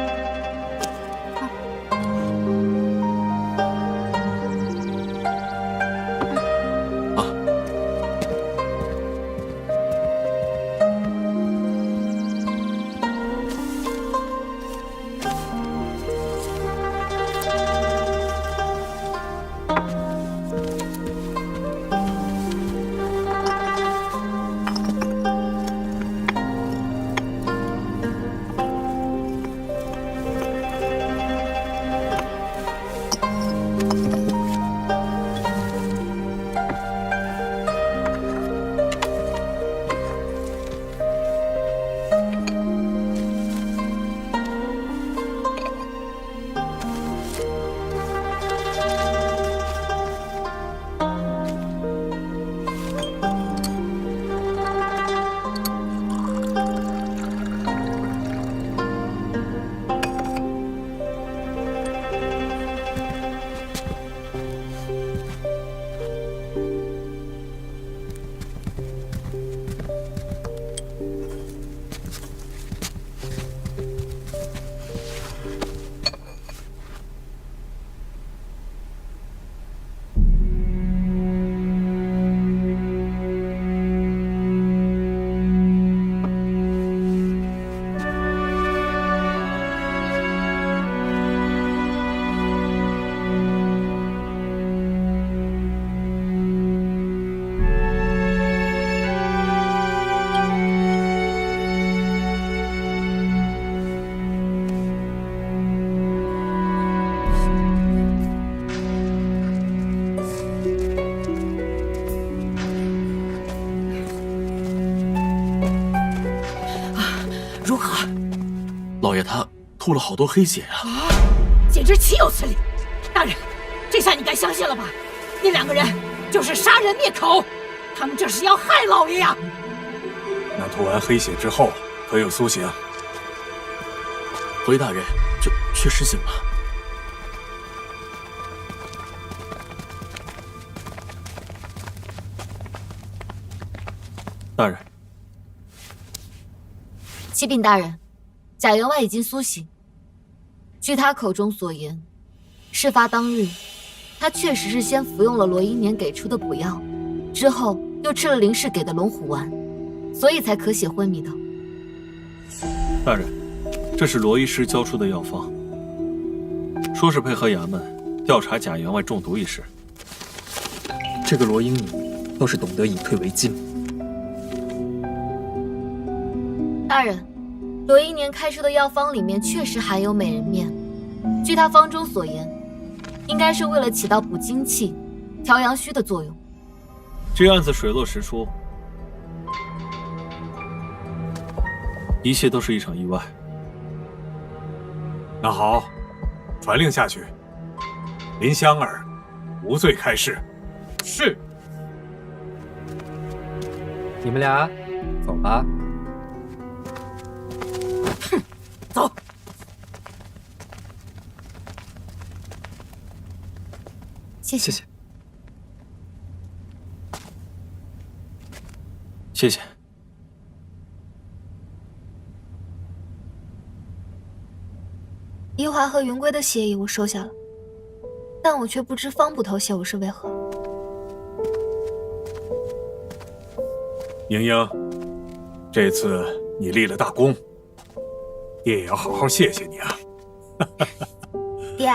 如何？老爷他吐了好多黑血啊！简直岂有此理！大人，这下你该相信了吧？那2个人就是杀人灭口，他们这是要害老爷呀！那涂完黑血之后，可有苏醒？回大人，确实醒了。大人，启禀大人，贾员外已经苏醒。据他口中所言，事发当日，他确实是先服用了罗英年给出的补药，之后又吃了林氏给的龙虎丸，所以才咳血昏迷的。大人，这是罗医师交出的药方，说是配合衙门调查贾员外中毒一事。这个罗英年倒是懂得以退为进。大人，罗英年开出的药方里面确实含有美人面，据他方中所言，应该是为了起到补精气、调阳虚的作用。这案子水落石出，一切都是一场意外。那好，传令下去，林香儿无罪开释。是。你们俩走吧。走。谢谢。谢谢。怡华和云归的协议我收下了，但我却不知方捕头谢我是为何。莹莹，这次你立了大功，爹也要好好谢谢你啊！爹，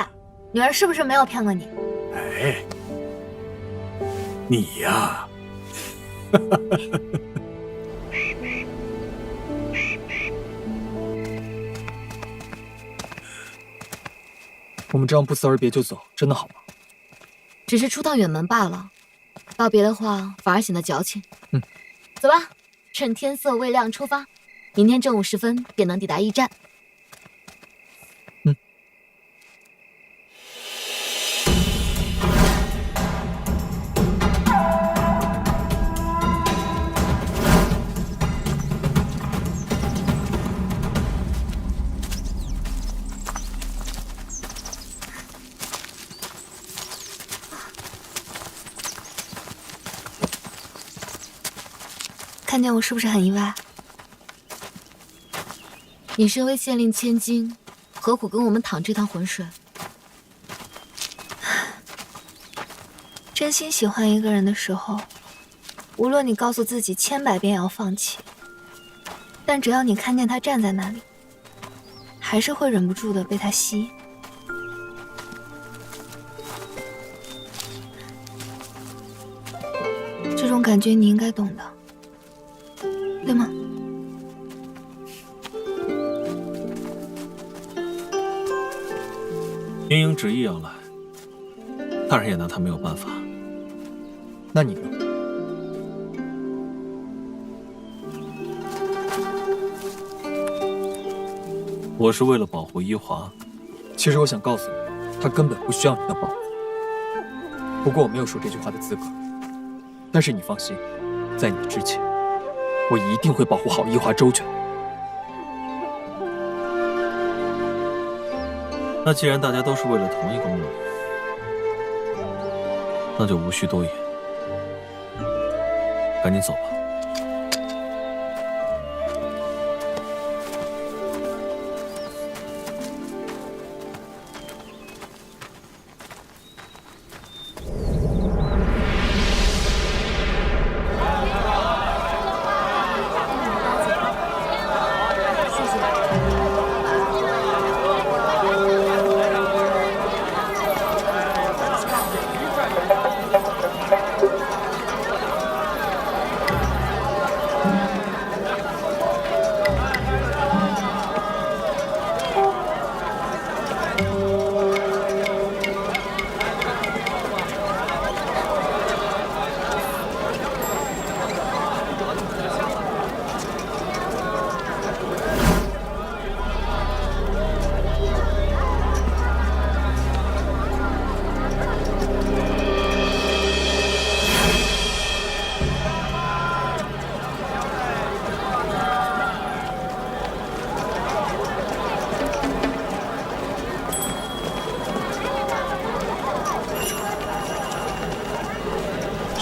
女儿是不是没有骗过你？哎，你呀，我们这样不辞而别就走，真的好吗？只是出趟远门罢了，道别的话反而显得矫情。走吧，趁天色未亮出发，明天正午时分便能抵达驿站。看见我是不是很意外？你身为县令千金，何苦跟我们淌这趟浑水？真心喜欢一个人的时候，无论你告诉自己千百遍也要放弃，但只要你看见他站在那里，还是会忍不住的被他吸引。这种感觉你应该懂的。对吗？莹莹执意要来，大人也拿她没有办法。那你呢？我是为了保护依华。其实我想告诉你，她根本不需要你的保护。不过我没有说这句话的资格。但是你放心，在你之前，我一定会保护好依华周全。那既然大家都是为了同一个目的，那就无需多言，赶紧走吧。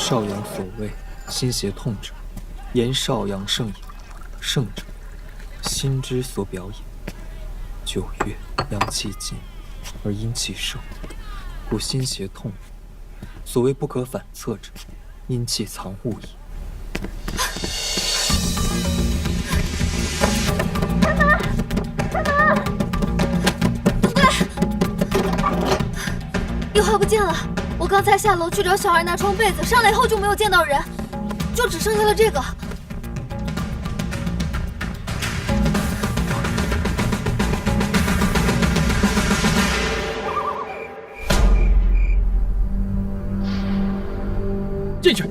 少阳所谓心胁痛者，言少阳盛也，盛者心之所表也。9月阳气尽，而阴气盛，故心胁痛。所谓不可反侧者，阴气藏物矣。一华不见了，我刚才下楼去找小二拿床被子，上来以后就没有见到人，就只剩下了这个。进去。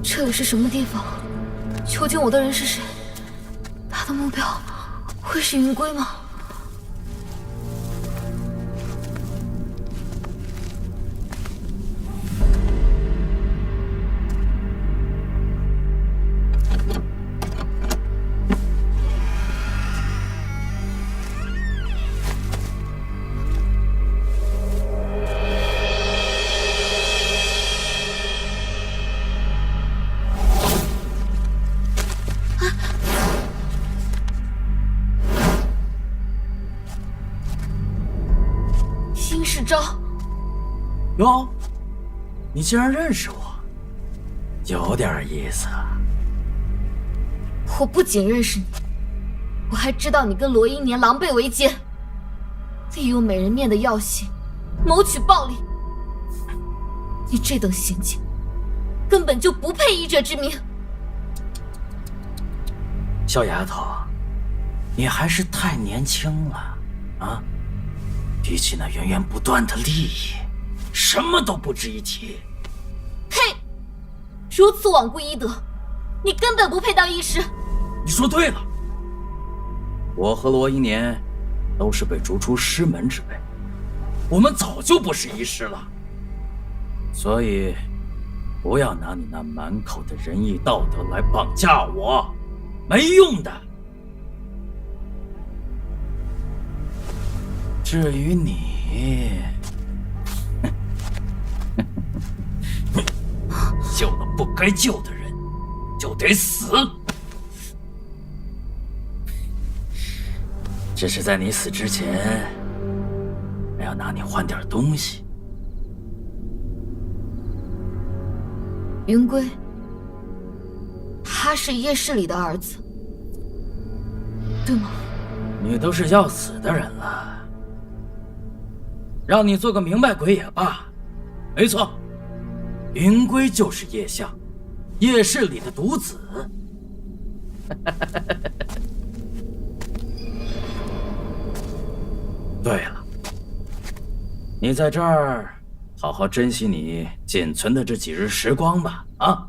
这里是什么地方？囚禁我的人是谁？他的目标会是云归吗？殷世昭，哟，你竟然认识我，有点意思啊！我不仅认识你，我还知道你跟罗英年狼狈为奸，利用美人面的药性，谋取暴利。你这等行径，根本就不配医者之名。小丫头，你还是太年轻了啊！比起那源源不断的利益，什么都不值一提。嘿，如此罔顾医德，你根本不配当医师。你说对了，我和罗一年都是被逐出师门之辈，我们早就不是医师了。所以，不要拿你那满口的仁义道德来绑架我，没用的。至于你，救了不该救的人，就得死。只是在你死之前，还要拿你换点东西。云归，他是叶氏里的儿子，对吗？你都是要死的人了。让你做个明白鬼也罢。没错，云归就是叶相，叶氏里的独子。对了，你在这儿好好珍惜你仅存的这几日时光吧，啊！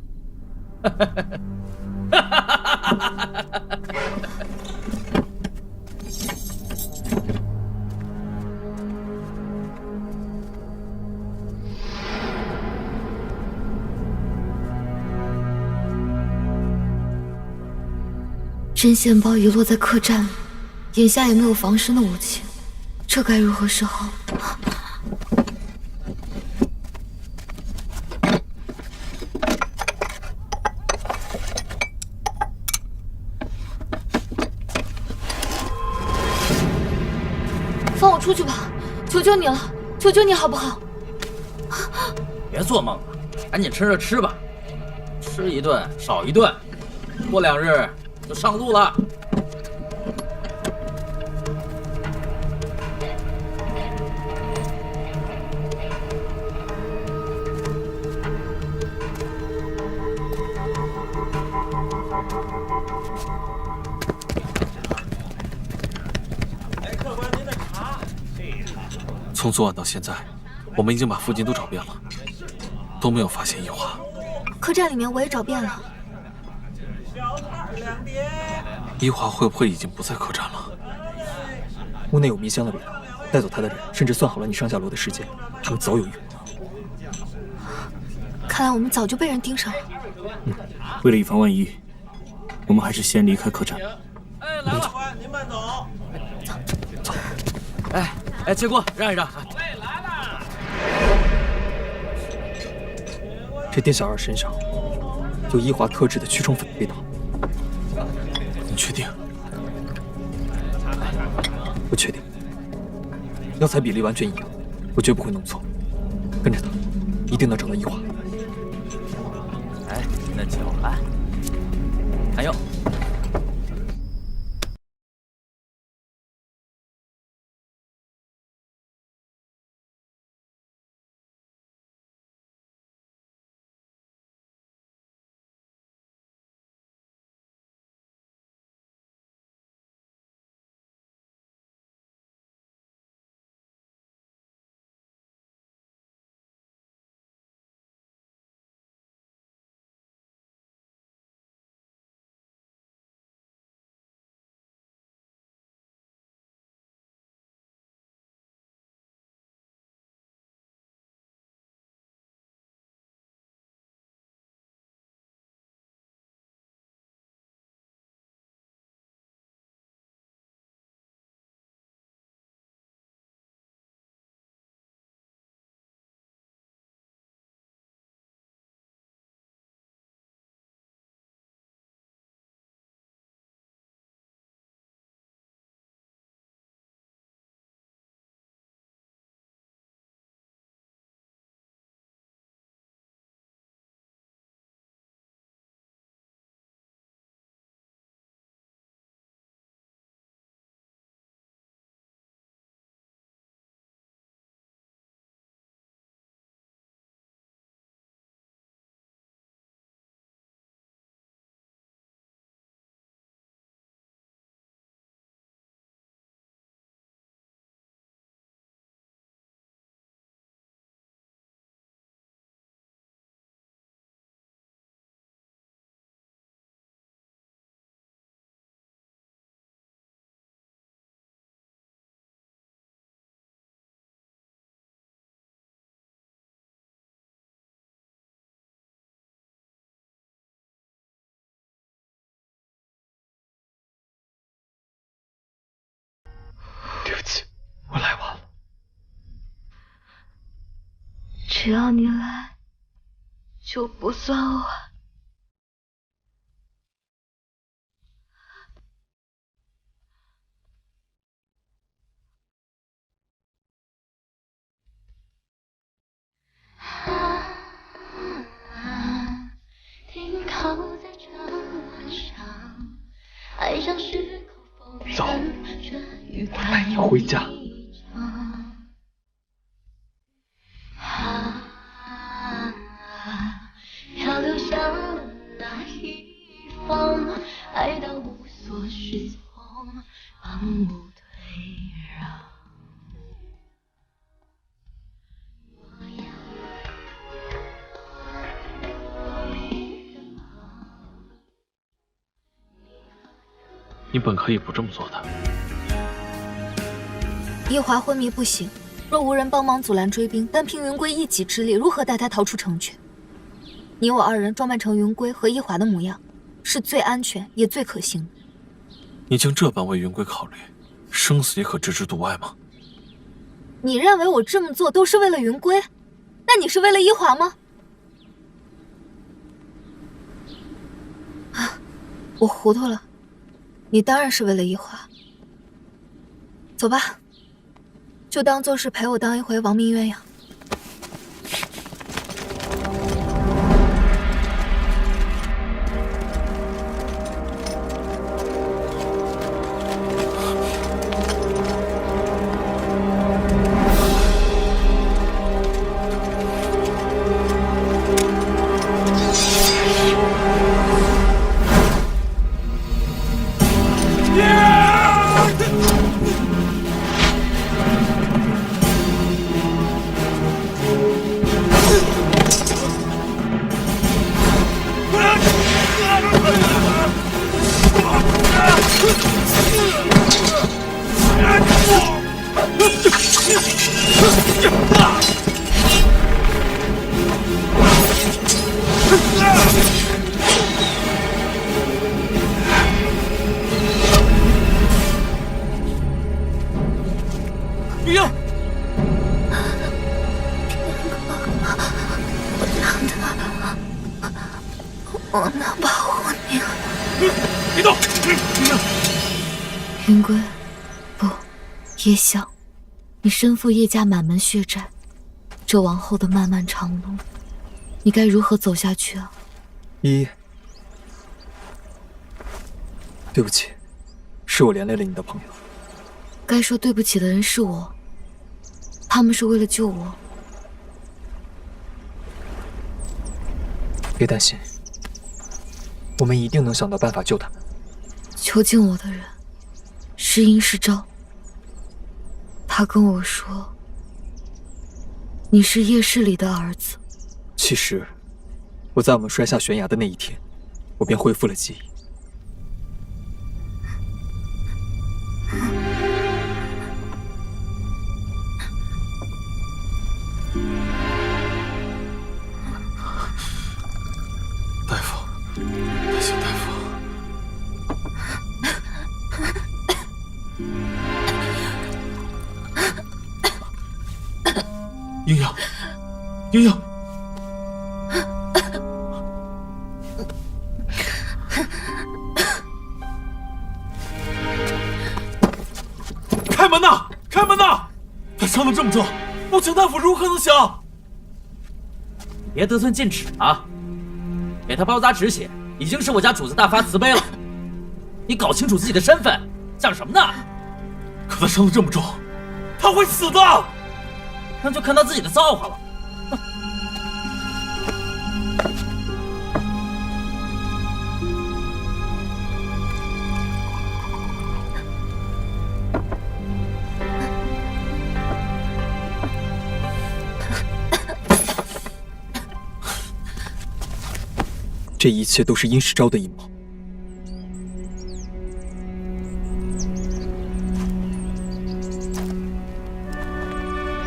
针线包遗落在客栈里，眼下也没有防身的武器，这该如何是好？放我出去吧，求求你了，求求你好不好？别做梦了，赶紧吃着吃吧，吃一顿少一顿，过2日就上路了。从昨晚到现在，我们已经把附近都找遍了，都没有发现一华。客栈里面我也找遍了。一华会不会已经不在客栈了？屋内有迷香的味道，带走他的人甚至算好了你上下楼的时间，他们早有预谋。看来我们早就被人盯上了。嗯。为了以防万一，我们还是先离开客栈。哎，来了，您慢走。走。哎，借过，让一让。来了。这店小二身上有伊华特制的驱虫粉味道。你确定？不确定。药材比例完全一样，我绝不会弄错。跟着他，一定能找到伊华。哎，那就来。还有。对不起，我来晚了。只要你来，就不算晚。走，我带你回家。漂流向的那一方，爱到无所适从，放不退让。你本可以不这么做的。伊华昏迷不醒，若无人帮忙阻拦追兵，单凭云归一己之力，如何带他逃出城去？你我二人装扮成云归和伊华的模样，是最安全也最可行的。你竟这般为云归考虑，生死也可置之度外吗？你认为我这么做都是为了云归？那你是为了伊华吗？啊，我糊涂了。你当然是为了伊华。走吧，就当做是陪我当一回亡命鸳鸯。云英，我能保护你。别动！云归，不，叶晓，你身负叶家满门血债，这往后的漫漫长路，你该如何走下去啊？依依，对不起，是我连累了你的朋友。该说对不起的人是我，他们是为了救我。别担心，我们一定能想到办法救他们。囚禁我的人是殷世昭，他跟我说你是叶氏里的儿子。其实，我在我们摔下悬崖的那一天，我便恢复了记忆。大夫，大姓大夫，英英，英英，开门呐！开门呐！他伤得这么重，不请大夫如何能行？别得寸进尺啊！给他包扎止血，已经是我家主子大发慈悲了。你搞清楚自己的身份，想什么呢？可他伤得这么重，他会死的。那就看他自己的造化了。这一切都是殷世昭的阴谋。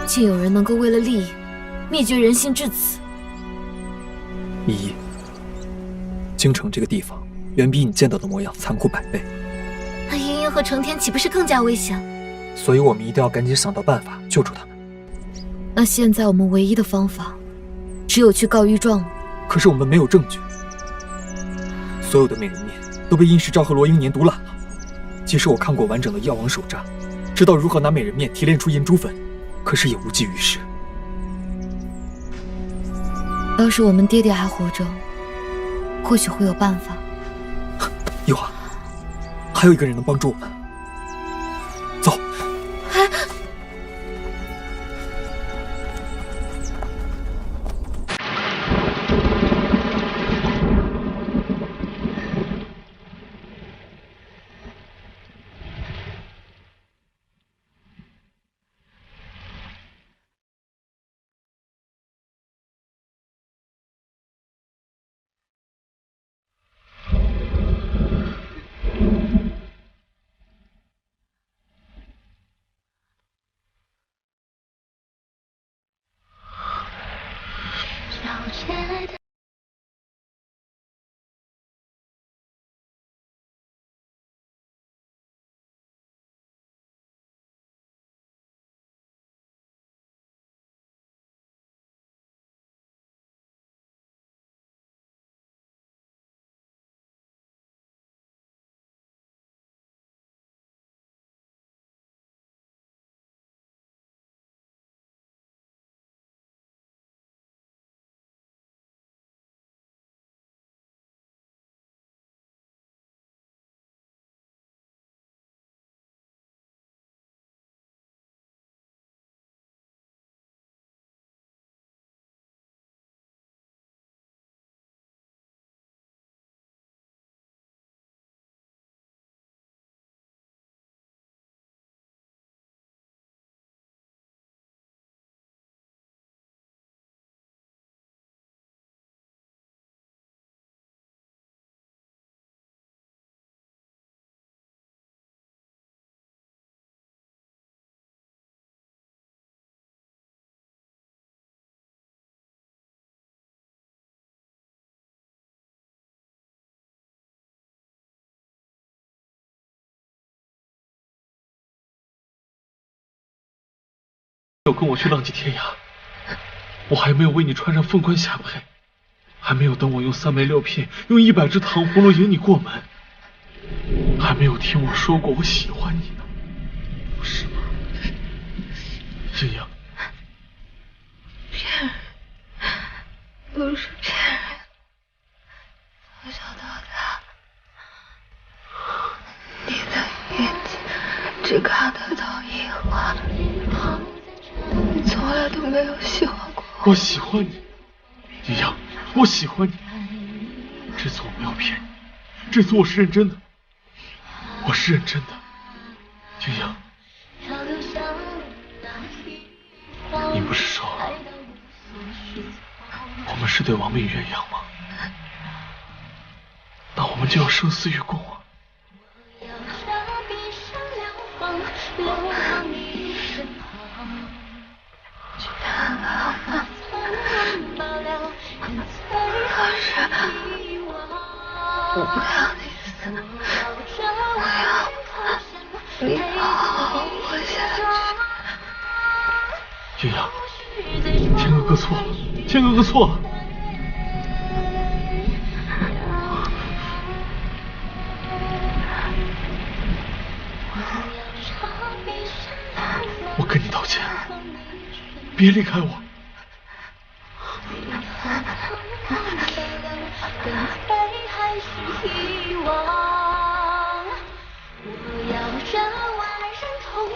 竟有人能够为了利益灭绝人性至此。依依，京城这个地方远比你见到的模样残酷100倍，那茵茵和成天岂不是更加危险？所以我们一定要赶紧想到办法救出他们。那现在我们唯一的方法，只有去告御状了。可是我们没有证据，所有的美人面都被殷世昭和罗英年独揽了。即使我看过完整的药王手札，知道如何拿美人面提炼出银珠粉，可是也无济于事。要是我们爹爹还活着，或许会有办法。一华，还有一个人能帮助我们。走。要跟我去浪迹天涯，我还没有为你穿上凤冠霞帔，还没有等我用3枚6片，用100只糖葫芦迎你过门，还没有听我说过我喜欢你呢，不是吗？莹莹，骗人，都是骗人。从小到大，你的眼睛只看得到一花，你从来都没有喜欢过我喜欢你，莹莹，我喜欢你。这次我没有骗你，这次我是认真的，我是认真的，莹莹。你不是说我们是对亡命鸳鸯吗？那我们就要生死与共啊！我不要你死，我要你好好活下去。莹莹，天哥哥错了，天哥哥错了。我跟你道歉，别离开我。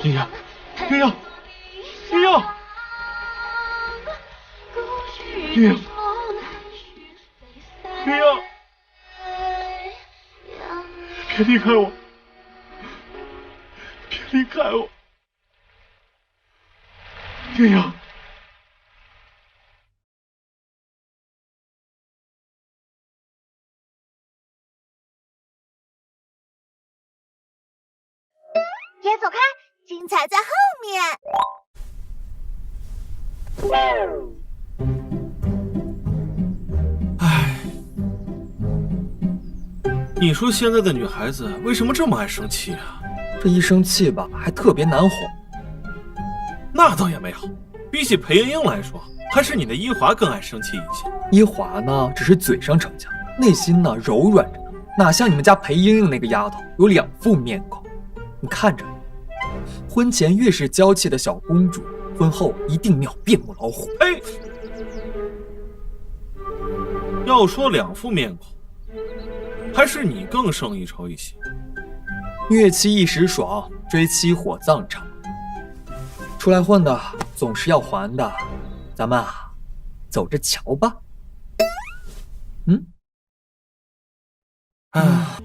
莹莹，莹莹，莹莹，莹莹，莹莹，别离开我，别离开我，莹莹。别走开，精彩在后面。唉，你说现在的女孩子为什么这么爱生气啊？这一生气吧，还特别难哄。那倒也没有，比起裴莹莹来说，还是你的伊华更爱生气一些。伊华呢，只是嘴上逞强，内心呢柔软着呢，哪像你们家裴莹莹那个丫头有2副面孔。你看着，婚前越是娇气的小公主，婚后一定秒变母老虎。呸！要说2副面孔，还是你更胜一筹一些。虐妻一时爽，追妻火葬场。出来混的总是要还的，咱们啊，走着瞧吧。嗯。啊。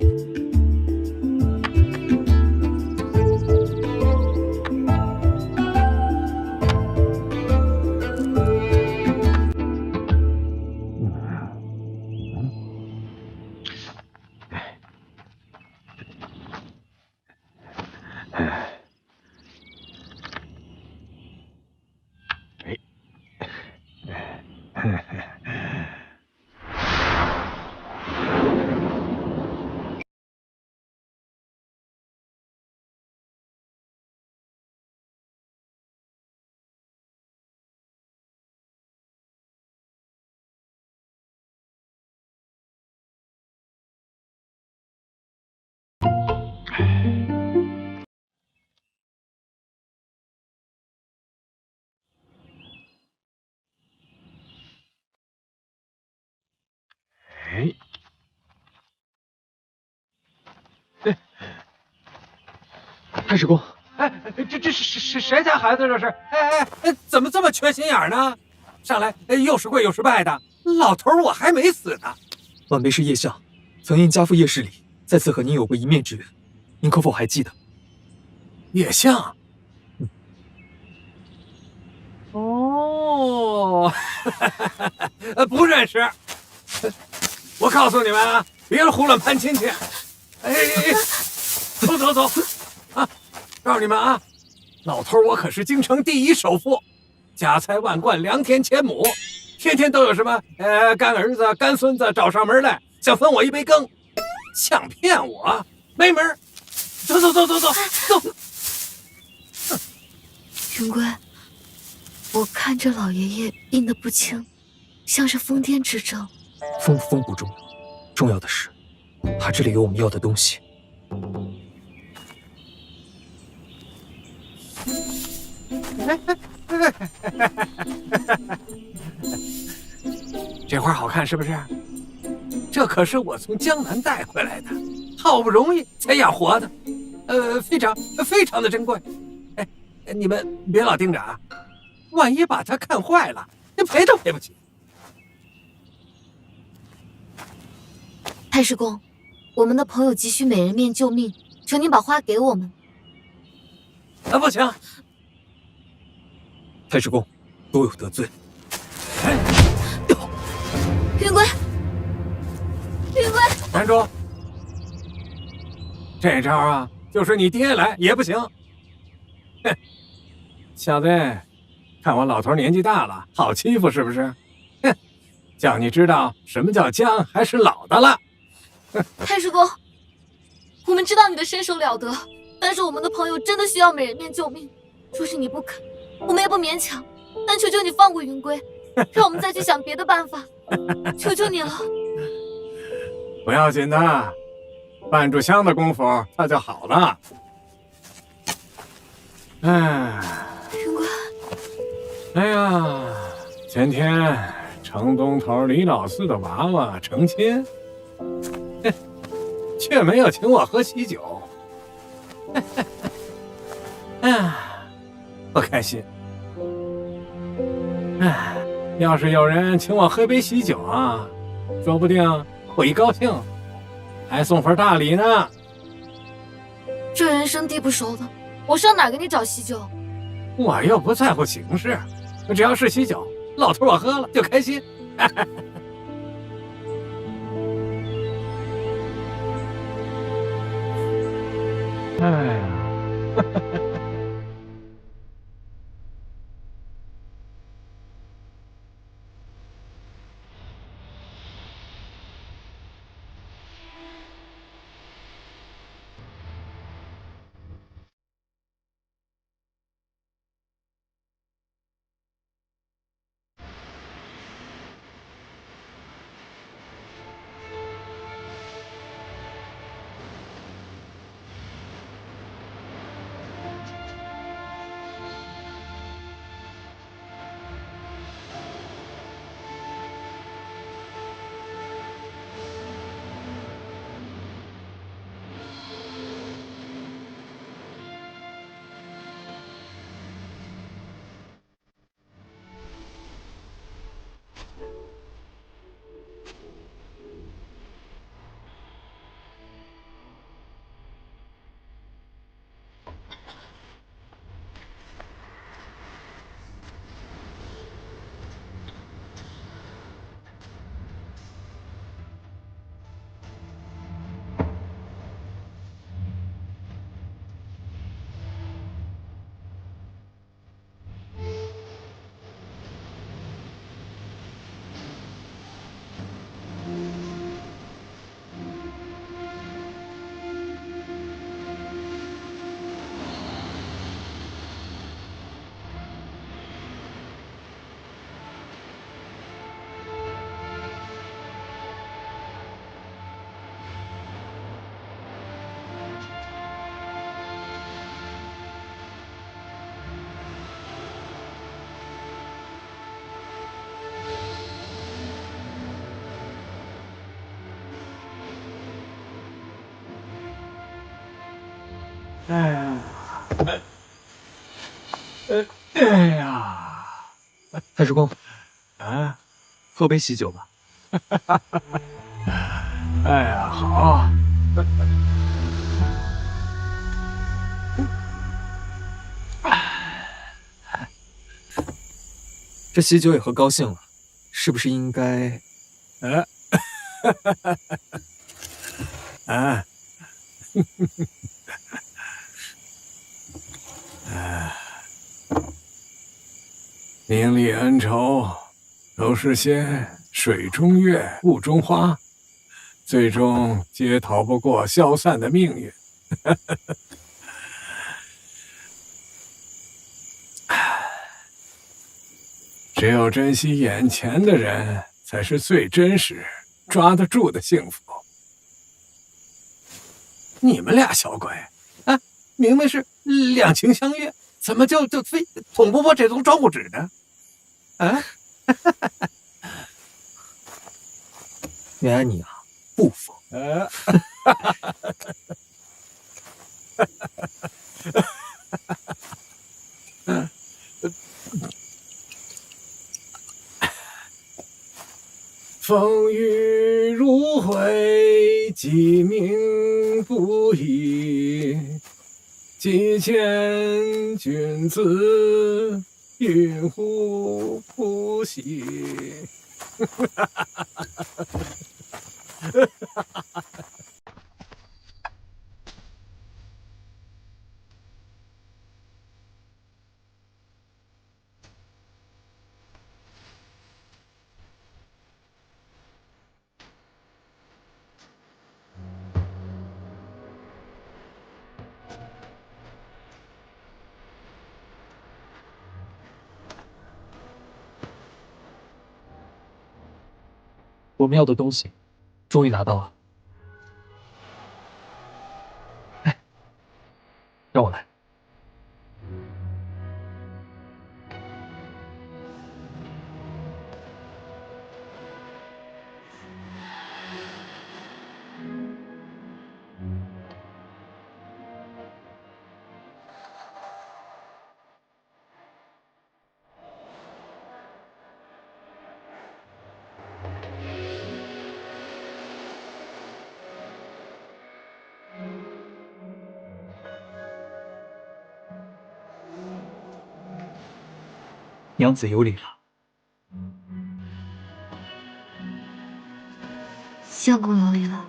太史公，哎，这是谁家孩子？这是？怎么这么缺心眼呢？上来又是跪又是拜的，老头我还没死呢。晚辈是叶相，曾因家父叶世礼，再次和您有过一面之缘，您可否还记得？叶相。哦，不认识。我告诉你们啊，别胡乱攀亲戚。哎，走啊！告诉你们啊，老头我可是京城第1首富，家财万贯，良田千亩，天天都有什么干儿子、干孙子找上门来，想分我一杯羹，想骗我没门！走。云归，我看着老爷爷病得不轻，像是疯癫之症。疯不疯不重要，重要的是，他这里有我们要的东西。这花好看是不是？这可是我从江南带回来的，好不容易才养活的，非常的珍贵。哎，你们别老盯着啊，万一把它看坏了，连赔都赔不起。太师公，我们的朋友急需美人面救命，求您把花给我们。不行，太师公，多有得罪。云归，云归，站住！这招啊，就是你爹来也不行。哼，小子，看我老头年纪大了，好欺负是不是？哼，叫你知道什么叫姜还是老的了。太师公，我们知道你的身手了得，但是我们的朋友真的需要美人面救命。若是你不肯，我们也不勉强，但求求你放过云归，让我们再去想别的办法，求求你了。不要紧的，半炷香的功夫他就好了。云归，哎呀，前天城东头李老四的娃娃成亲，却没有请我喝喜酒，不开心。要是有人请我喝杯喜酒啊，说不定会高兴，还送份大礼呢。这人生地不熟的，我上哪儿给你找喜酒？我又不在乎形式，只要是喜酒，老头我喝了就开心。哎呀，哎呀，太师公，啊，喝杯喜酒吧。哎呀，好。这喜酒也喝高兴了，是不是应该？名利恩仇，都是些水中月，雾中花，最终皆逃不过消散的命运。只有珍惜眼前的人，才是最真实、抓得住的幸福。你们俩小鬼啊，明明是两情相悦，怎么就非捅不破这层窗户纸呢？啊！原来你啊不疯。风雨如晦，鸡鸣不已。几千君子，云胡不喜。我们要的东西，终于拿到了。哎，让我来。娘子有礼了。相公有礼了。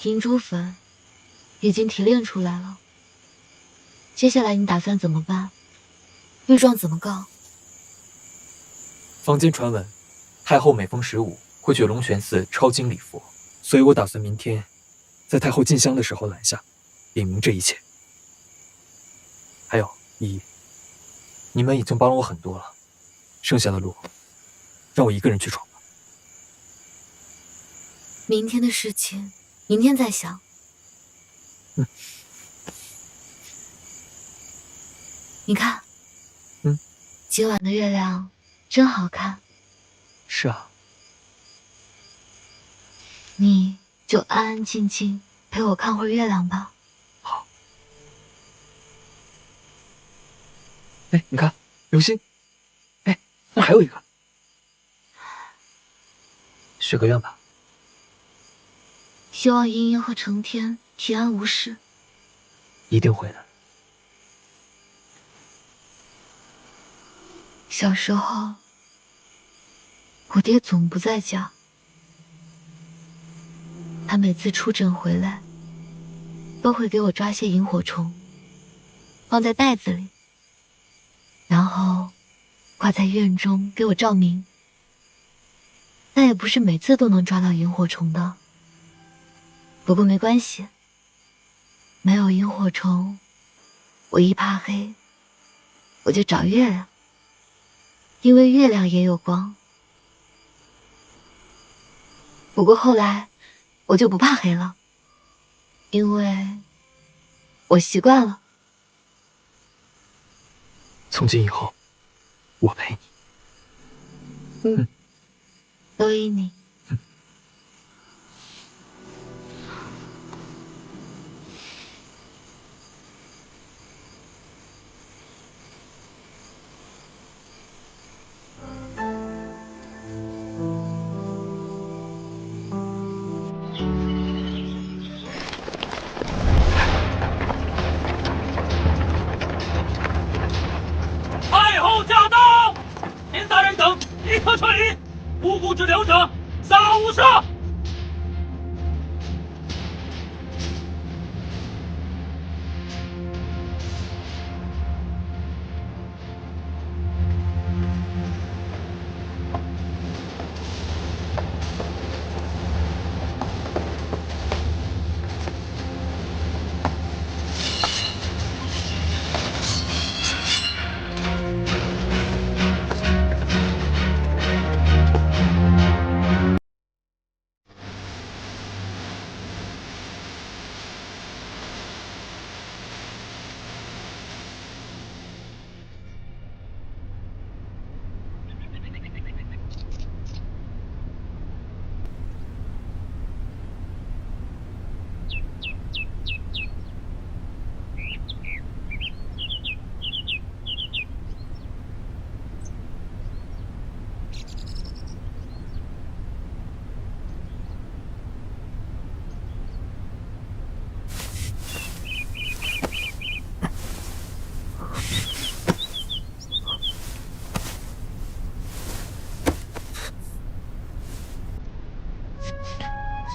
银珠粉已经提炼出来了，接下来你打算怎么办？御状怎么告？坊间传闻，太后每逢15会去龙泉寺抄经礼佛，所以我打算明天在太后进香的时候拦下，禀明这一切。还有依依，你们已经帮了我很多了，剩下的路让我一个人去闯吧。明天的事情，明天再想。你看，今晚的月亮真好看。是啊，你就安安静静陪我看会儿月亮吧。好。哎，你看，流星。哎，那还有一个。许个愿吧。希望茵茵和成天平安无事。一定会的。小时候，我爹总不在家，他每次出诊回来，都会给我抓些萤火虫，放在袋子里，然后挂在院中给我照明。但也不是每次都能抓到萤火虫的。不过没关系，没有萤火虫，我一怕黑，我就找月亮，因为月亮也有光。不过后来我就不怕黑了，因为我习惯了。从今以后，我陪你。都依你。阻止两者，杀无赦！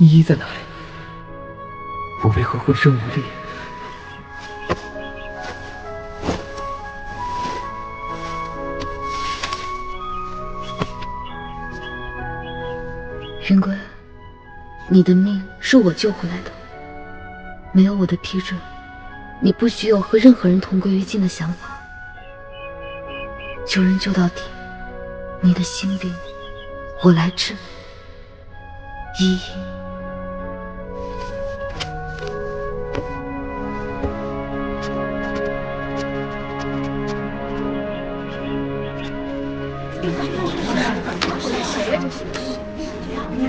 依依在哪里？我为何浑身无力？云归，你的命是我救回来的，没有我的批准，你不许有和任何人同归于尽的想法。救人救到底，你的心病我来治。依依。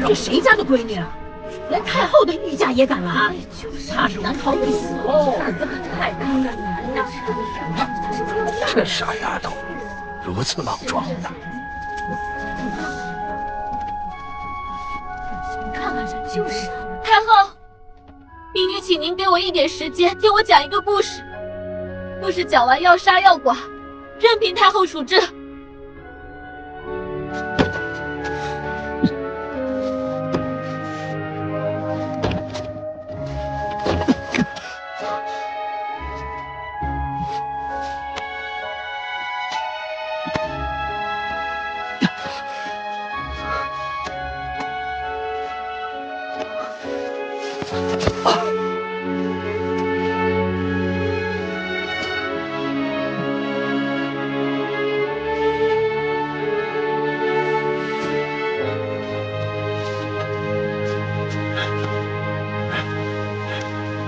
这谁家的闺女啊？连太后的御驾也敢来，怕是难逃一死喽！太大了！这傻丫头，如此莽撞的。看看这就是。太后，婢女请您给我一点时间，听我讲一个故事。故事讲完要杀要剐，任凭太后处置。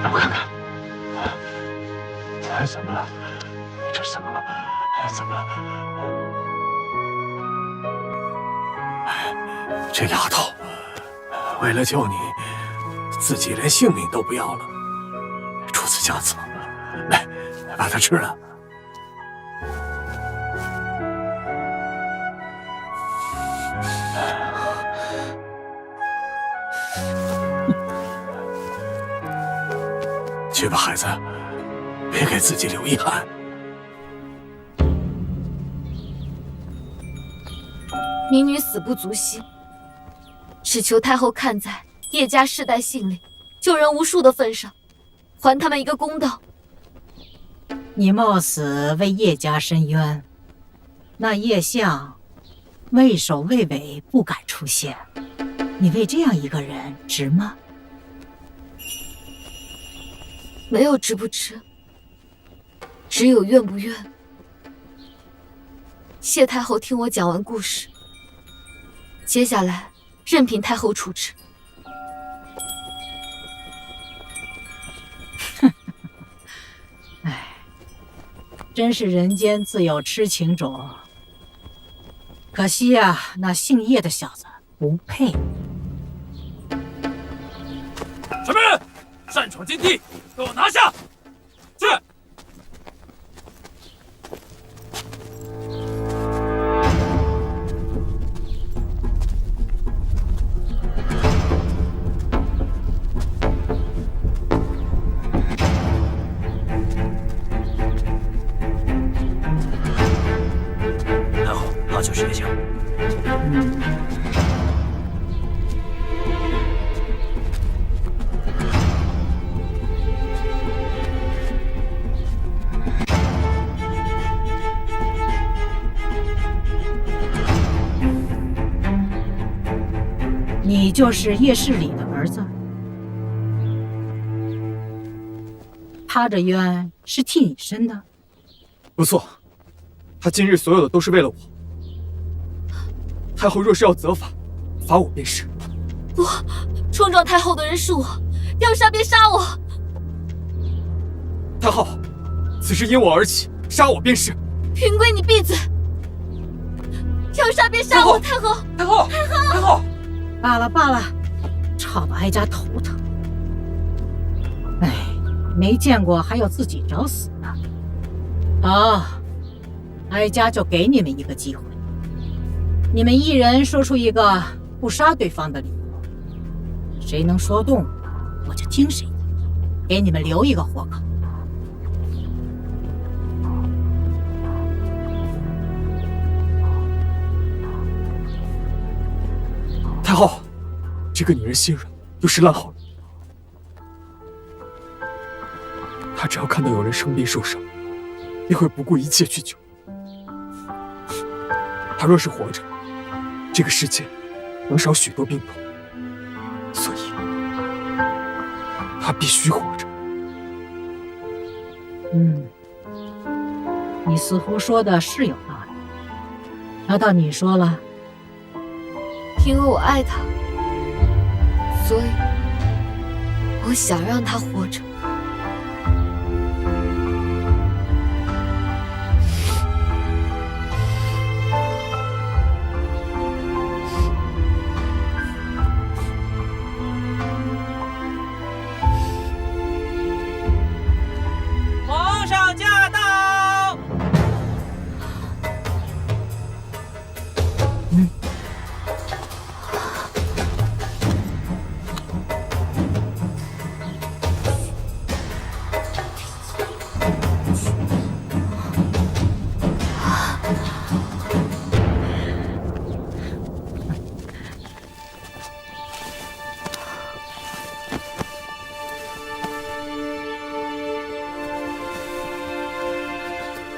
让我看看，怎么了？你这怎么了？怎么了？这丫头为了救你，自己连性命都不要了，出此下策。来，把它吃了。去吧，孩子，别给自己留遗憾。民女死不足惜，只求太后看在叶家世代姓里救人无数的份上，还他们一个公道。你冒死为叶家伸冤，那叶相畏首畏尾，不敢出现。你为这样一个人值吗？没有值不值，只有愿不愿。谢太后听我讲完故事，接下来任凭太后处置。唉，真是人间自有痴情种。可惜呀，那姓叶的小子不配。什么人擅闯禁地，给我拿下！去！太后，那就是叶相。你就是叶世礼的儿子，他这冤是替你伸的。不错，他今日所有的都是为了我。太后若是要责罚，罚我便是。不，冲撞太后的人是我，要杀便杀我。太后，此事因我而起，杀我便是。云贵，你闭嘴！要杀便杀我，太后！太后！太后！罢了罢了，吵得哀家头疼。哎，没见过还要自己找死的。好，哀家就给你们一个机会，你们一人说出一个不杀对方的理由，谁能说动，我就听谁的，给你们留一个活口。太后，这个女人心软，又是烂好人。她只要看到有人生病受伤，便会不顾一切去救。她若是活着，这个世界能少许多病痛，所以她必须活着。你似乎说的是有道理。难道你说了？因为我爱他，所以我想让他活着。皇上驾到！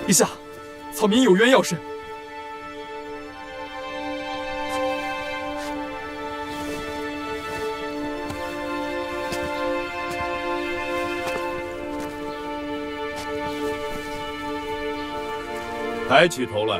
陛下，草民有冤要申。抬起头来。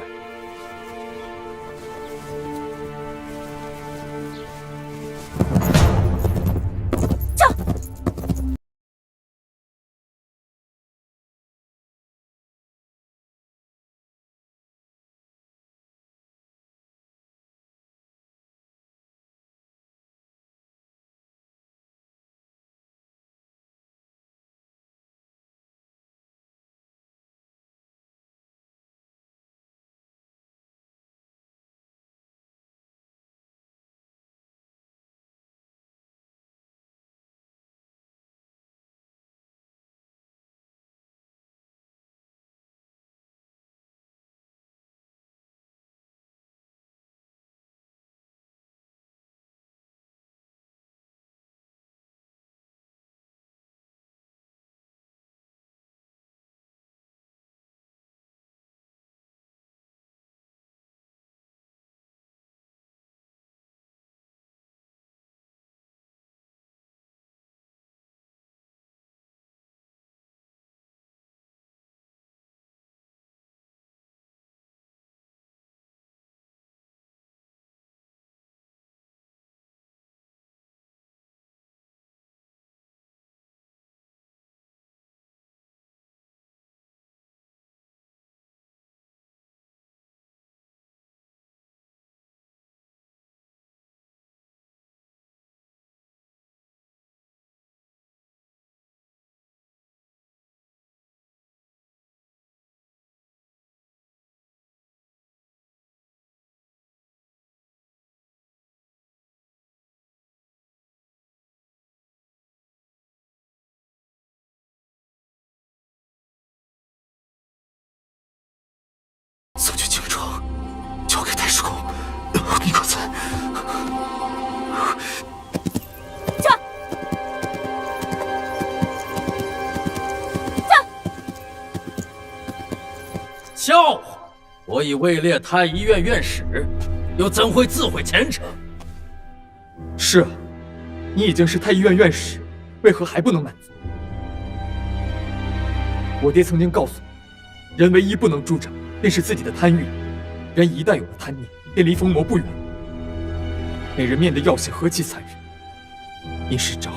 送去京城，交给太师公。你快在。笑话！我已位列太医院院使，又怎会自毁前程？是啊，你已经是太医院院士，为何还不能满足？我爹曾经告诉我，人唯一不能助长，便是自己的贪欲。人一旦有了贪念，便离疯魔不远。美人面的药性何其残忍！殷世昭，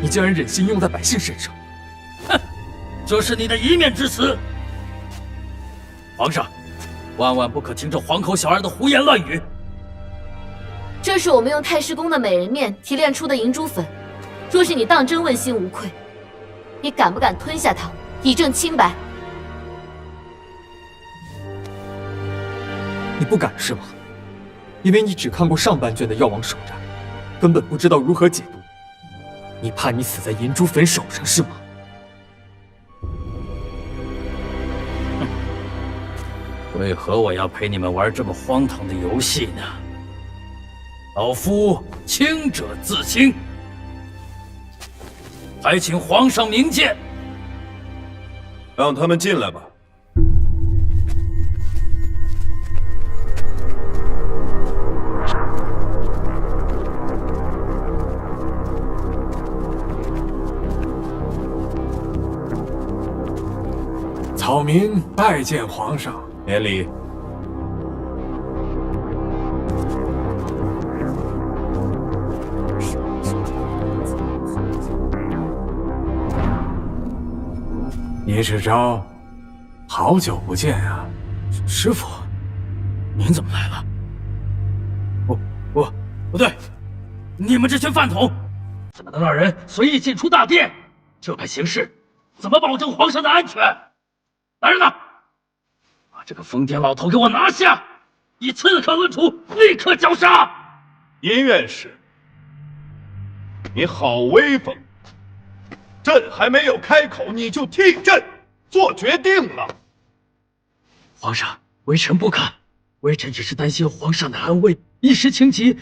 你竟然忍心用在百姓身上！哼，这是你的一面之词。皇上，万万不可听这黄口小儿的胡言乱语。这是我们用太师宫的美人面提炼出的银珠粉，若是你当真问心无愧，你敢不敢吞下它，以证清白？你不敢是吗？因为你只看过上半卷的《药王手札》，根本不知道如何解读。你怕你死在银珠粉手上是吗？为何我要陪你们玩这么荒唐的游戏呢？老夫清者自清，还请皇上明鉴。让他们进来吧。草民拜见皇上，免礼。殷世昭，好久不见啊！师傅，您怎么来了？不对，你们这群饭桶，怎么能让人随意进出大殿？这般行事，怎么保证皇上的安全？来人呐，把这个疯癫老头给我拿下，以刺客论处，立刻绞杀！殷院士，你好威风！朕还没有开口，你就替朕做决定了。皇上，微臣不敢，微臣只是担心皇上的安危，一时情急，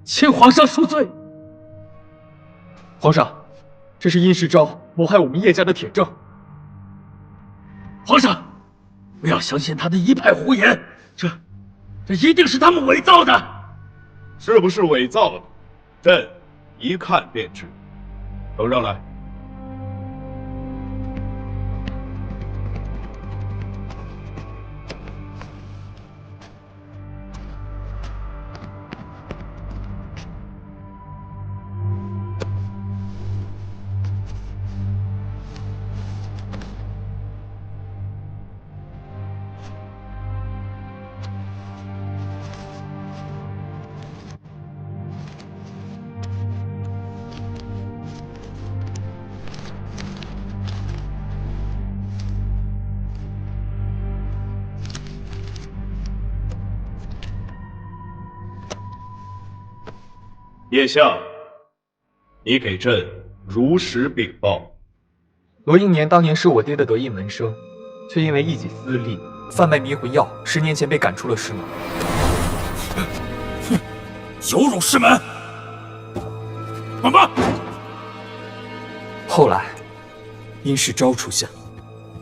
请皇上恕罪。皇上，这是殷世昭谋害我们叶家的铁证。皇上，不要相信他的一派胡言，这一定是他们伪造的。是不是伪造的？朕一看便知。呈上来。叶相，你给朕如实禀报。罗应年当年是我爹的得意门生，却因为一己私利，贩卖迷魂药，10年前被赶出了师门。有辱师门！滚吧！后来，殷世昭出现了，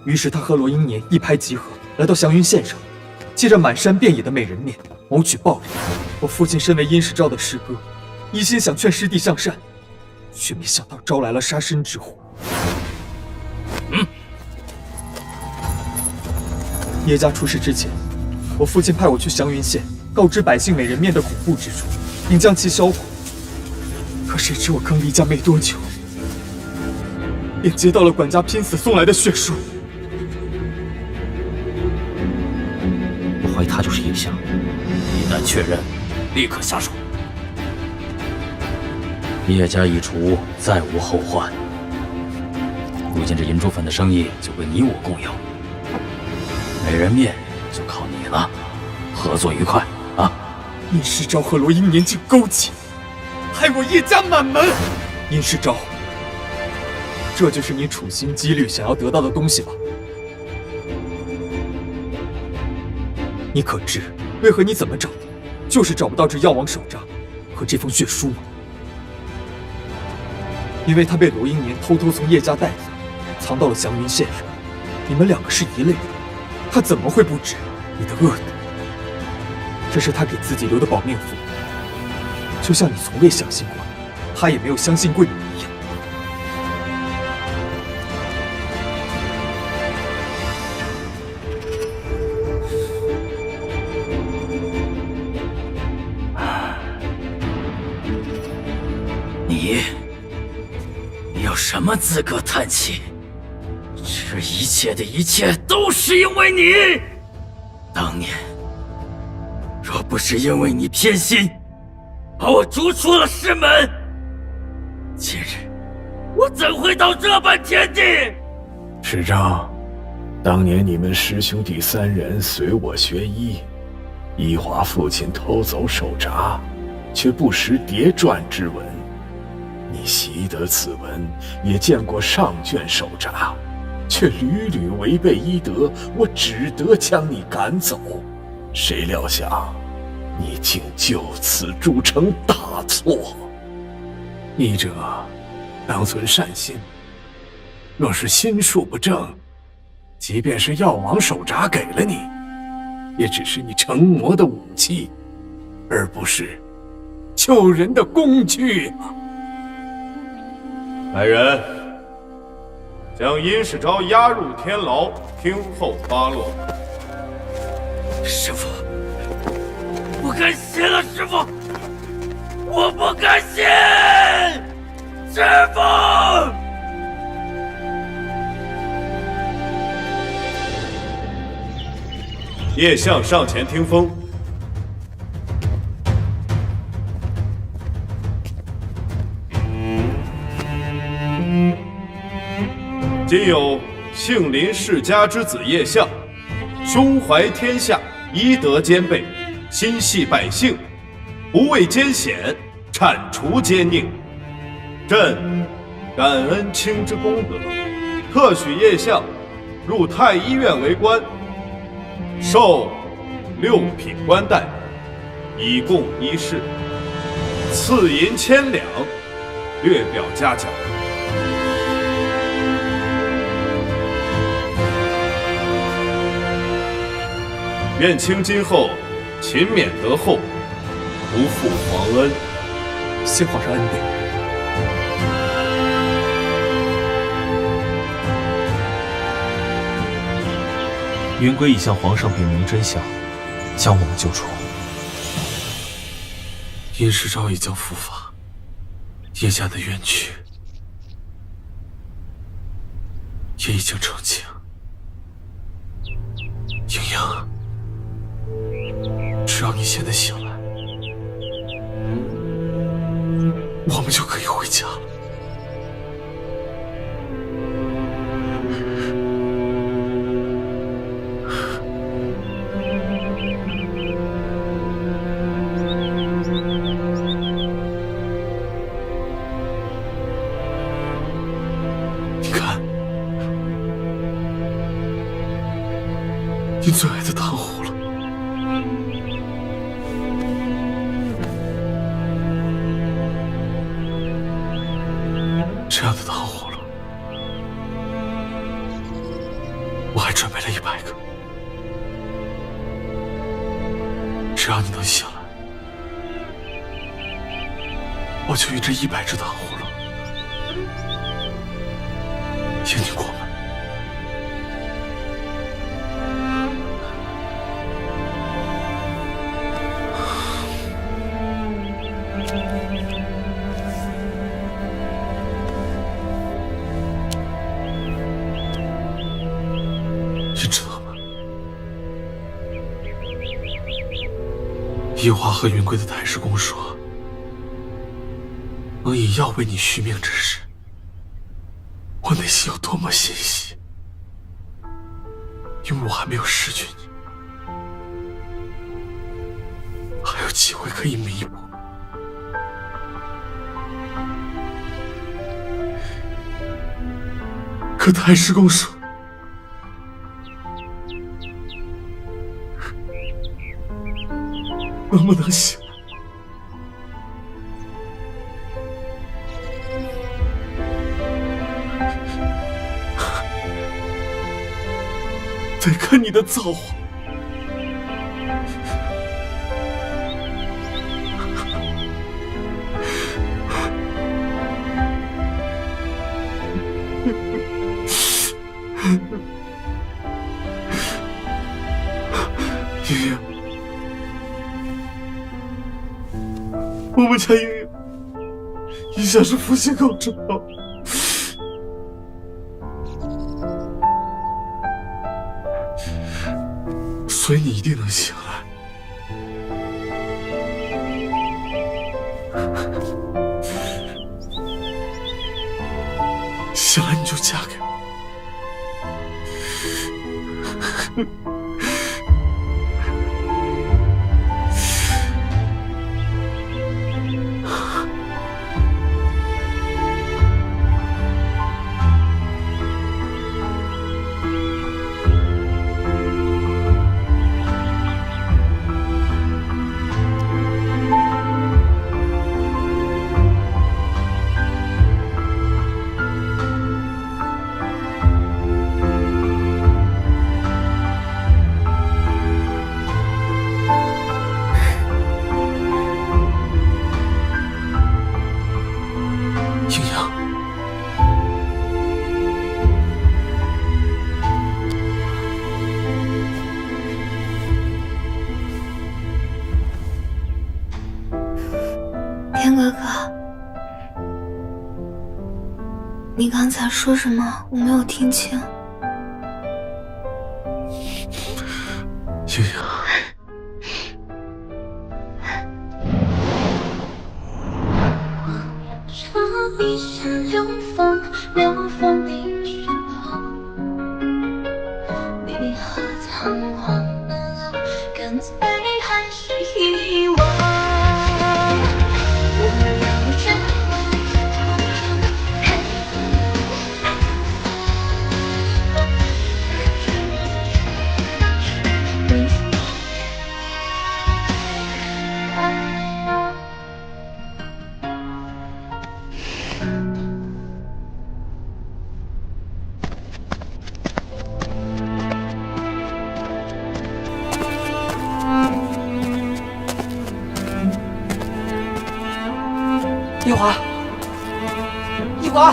于是他和罗应年一拍即合，来到祥云县上，借着满山遍野的美人面，谋取暴利。我父亲身为殷世昭的师哥，一心想劝师弟向善，却没想到招来了杀身之祸。叶家出事之前，我父亲派我去祥云县，告知百姓美人面的恐怖之处，并将其销毁。可谁知我刚离家没多久，便接到了管家拼死送来的血书。我怀疑他就是叶相，一旦确认，立刻下手。叶家一除，再无后患。如今这银珠粉的生意就归你我共有，美人面就靠你了，合作愉快啊！殷世昭和罗应年竟勾结，害我叶家满门。殷世昭，这就是你处心积虑想要得到的东西吧？你可知为何你怎么找的，就是找不到这药王手札和这封血书吗？因为他被罗应年偷偷从叶家带走，藏到了祥云县上。你们两个是一类的，他怎么会不知你的恶毒？这是他给自己留的保命符，就像你从未相信过他也没有相信过你一样。你有什么资格叹气？这一切的一切都是因为你。当年若不是因为你偏心，把我逐出了师门，今日我怎会到这般田地？师长，当年你们师兄弟3人随我学医，一华父亲偷走手札，却不识叠传之文。你习得此文，也见过上卷手札，却屡屡违背医德，我只得将你赶走。谁料想，你竟就此铸成大错。医者当存善心，若是心术不正，即便是药王手札给了你，也只是你成魔的武器，而不是救人的工具啊！来人，将殷世昭押入天牢，听候发落。师父，不敢信了，师父，我不敢信，师父。叶相上前听风。今有杏林世家之子叶相，胸怀天下，医德兼备，心系百姓，不畏艰险，铲除奸佞。朕感恩卿之功德，特许叶相入太医院为官，授6品官带，以供医事，赐银1000两，略表嘉奖。愿卿今后勤勉德厚，不负皇恩。谢皇上恩典。云归已向皇上禀明真相，将我们救出。殷世昭已将伏法，叶家的冤屈也已经澄清。莹莹，只要你现在醒来，我们就可以回家了。你看，你最爱的糖葫芦。这样的糖葫芦，我还准备了100个。只要你能醒来，我就用这100只糖葫芦引你过门。你知道吗？一华和云贵的太师公说，能以药为你续命之时，我内心有多么欣喜，因为我还没有失去你，还有机会可以弥补。可太师公说，能不能醒？得看你的造化。我们家莹莹一向是福星高照，所以你一定能醒来。醒来你就嫁给我。天哥哥，你刚才说什么？我没有听清。莹莹，这一线流放，流放你身旁，你和仓皇的干脆还是遗忘。一华，一华，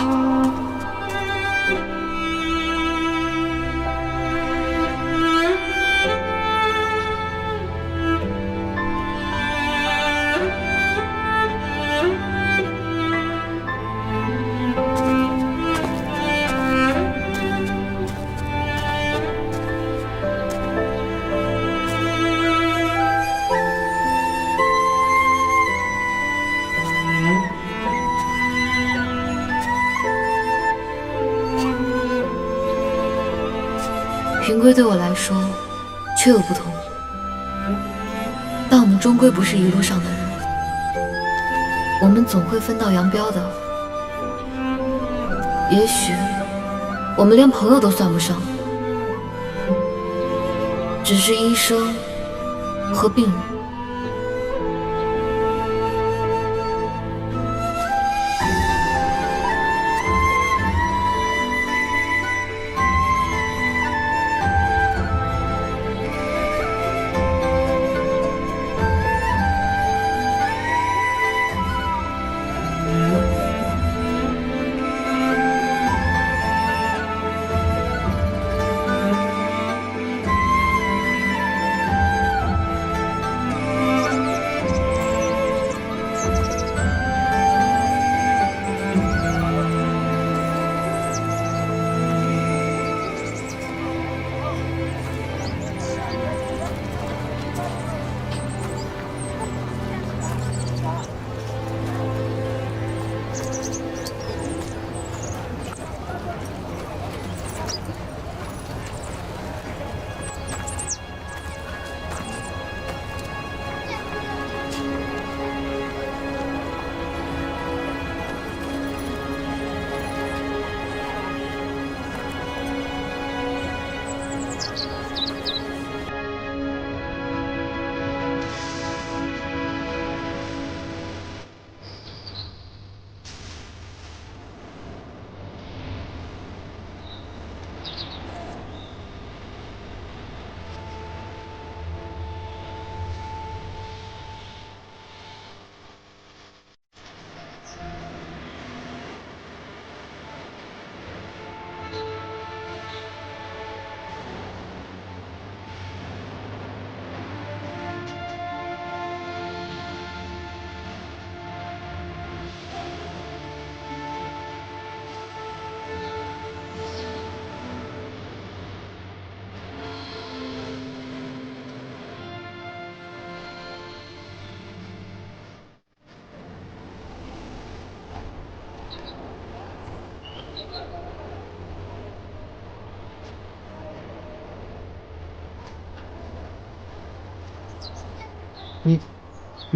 云归对我来说确有不同，但我们终归不是一路上的人，我们总会分道扬镳的。也许我们连朋友都算不上，只是医生和病人。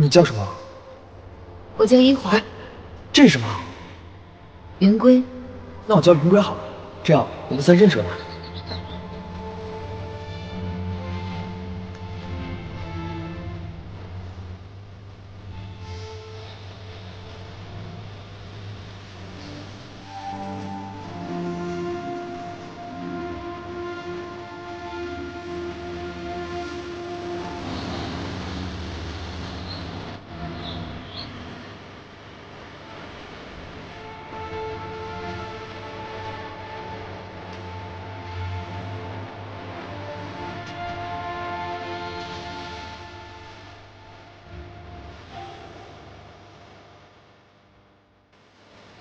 你叫什么？我叫一华。这是什么？云归。那我叫云归好了，这样我们算认识了吧？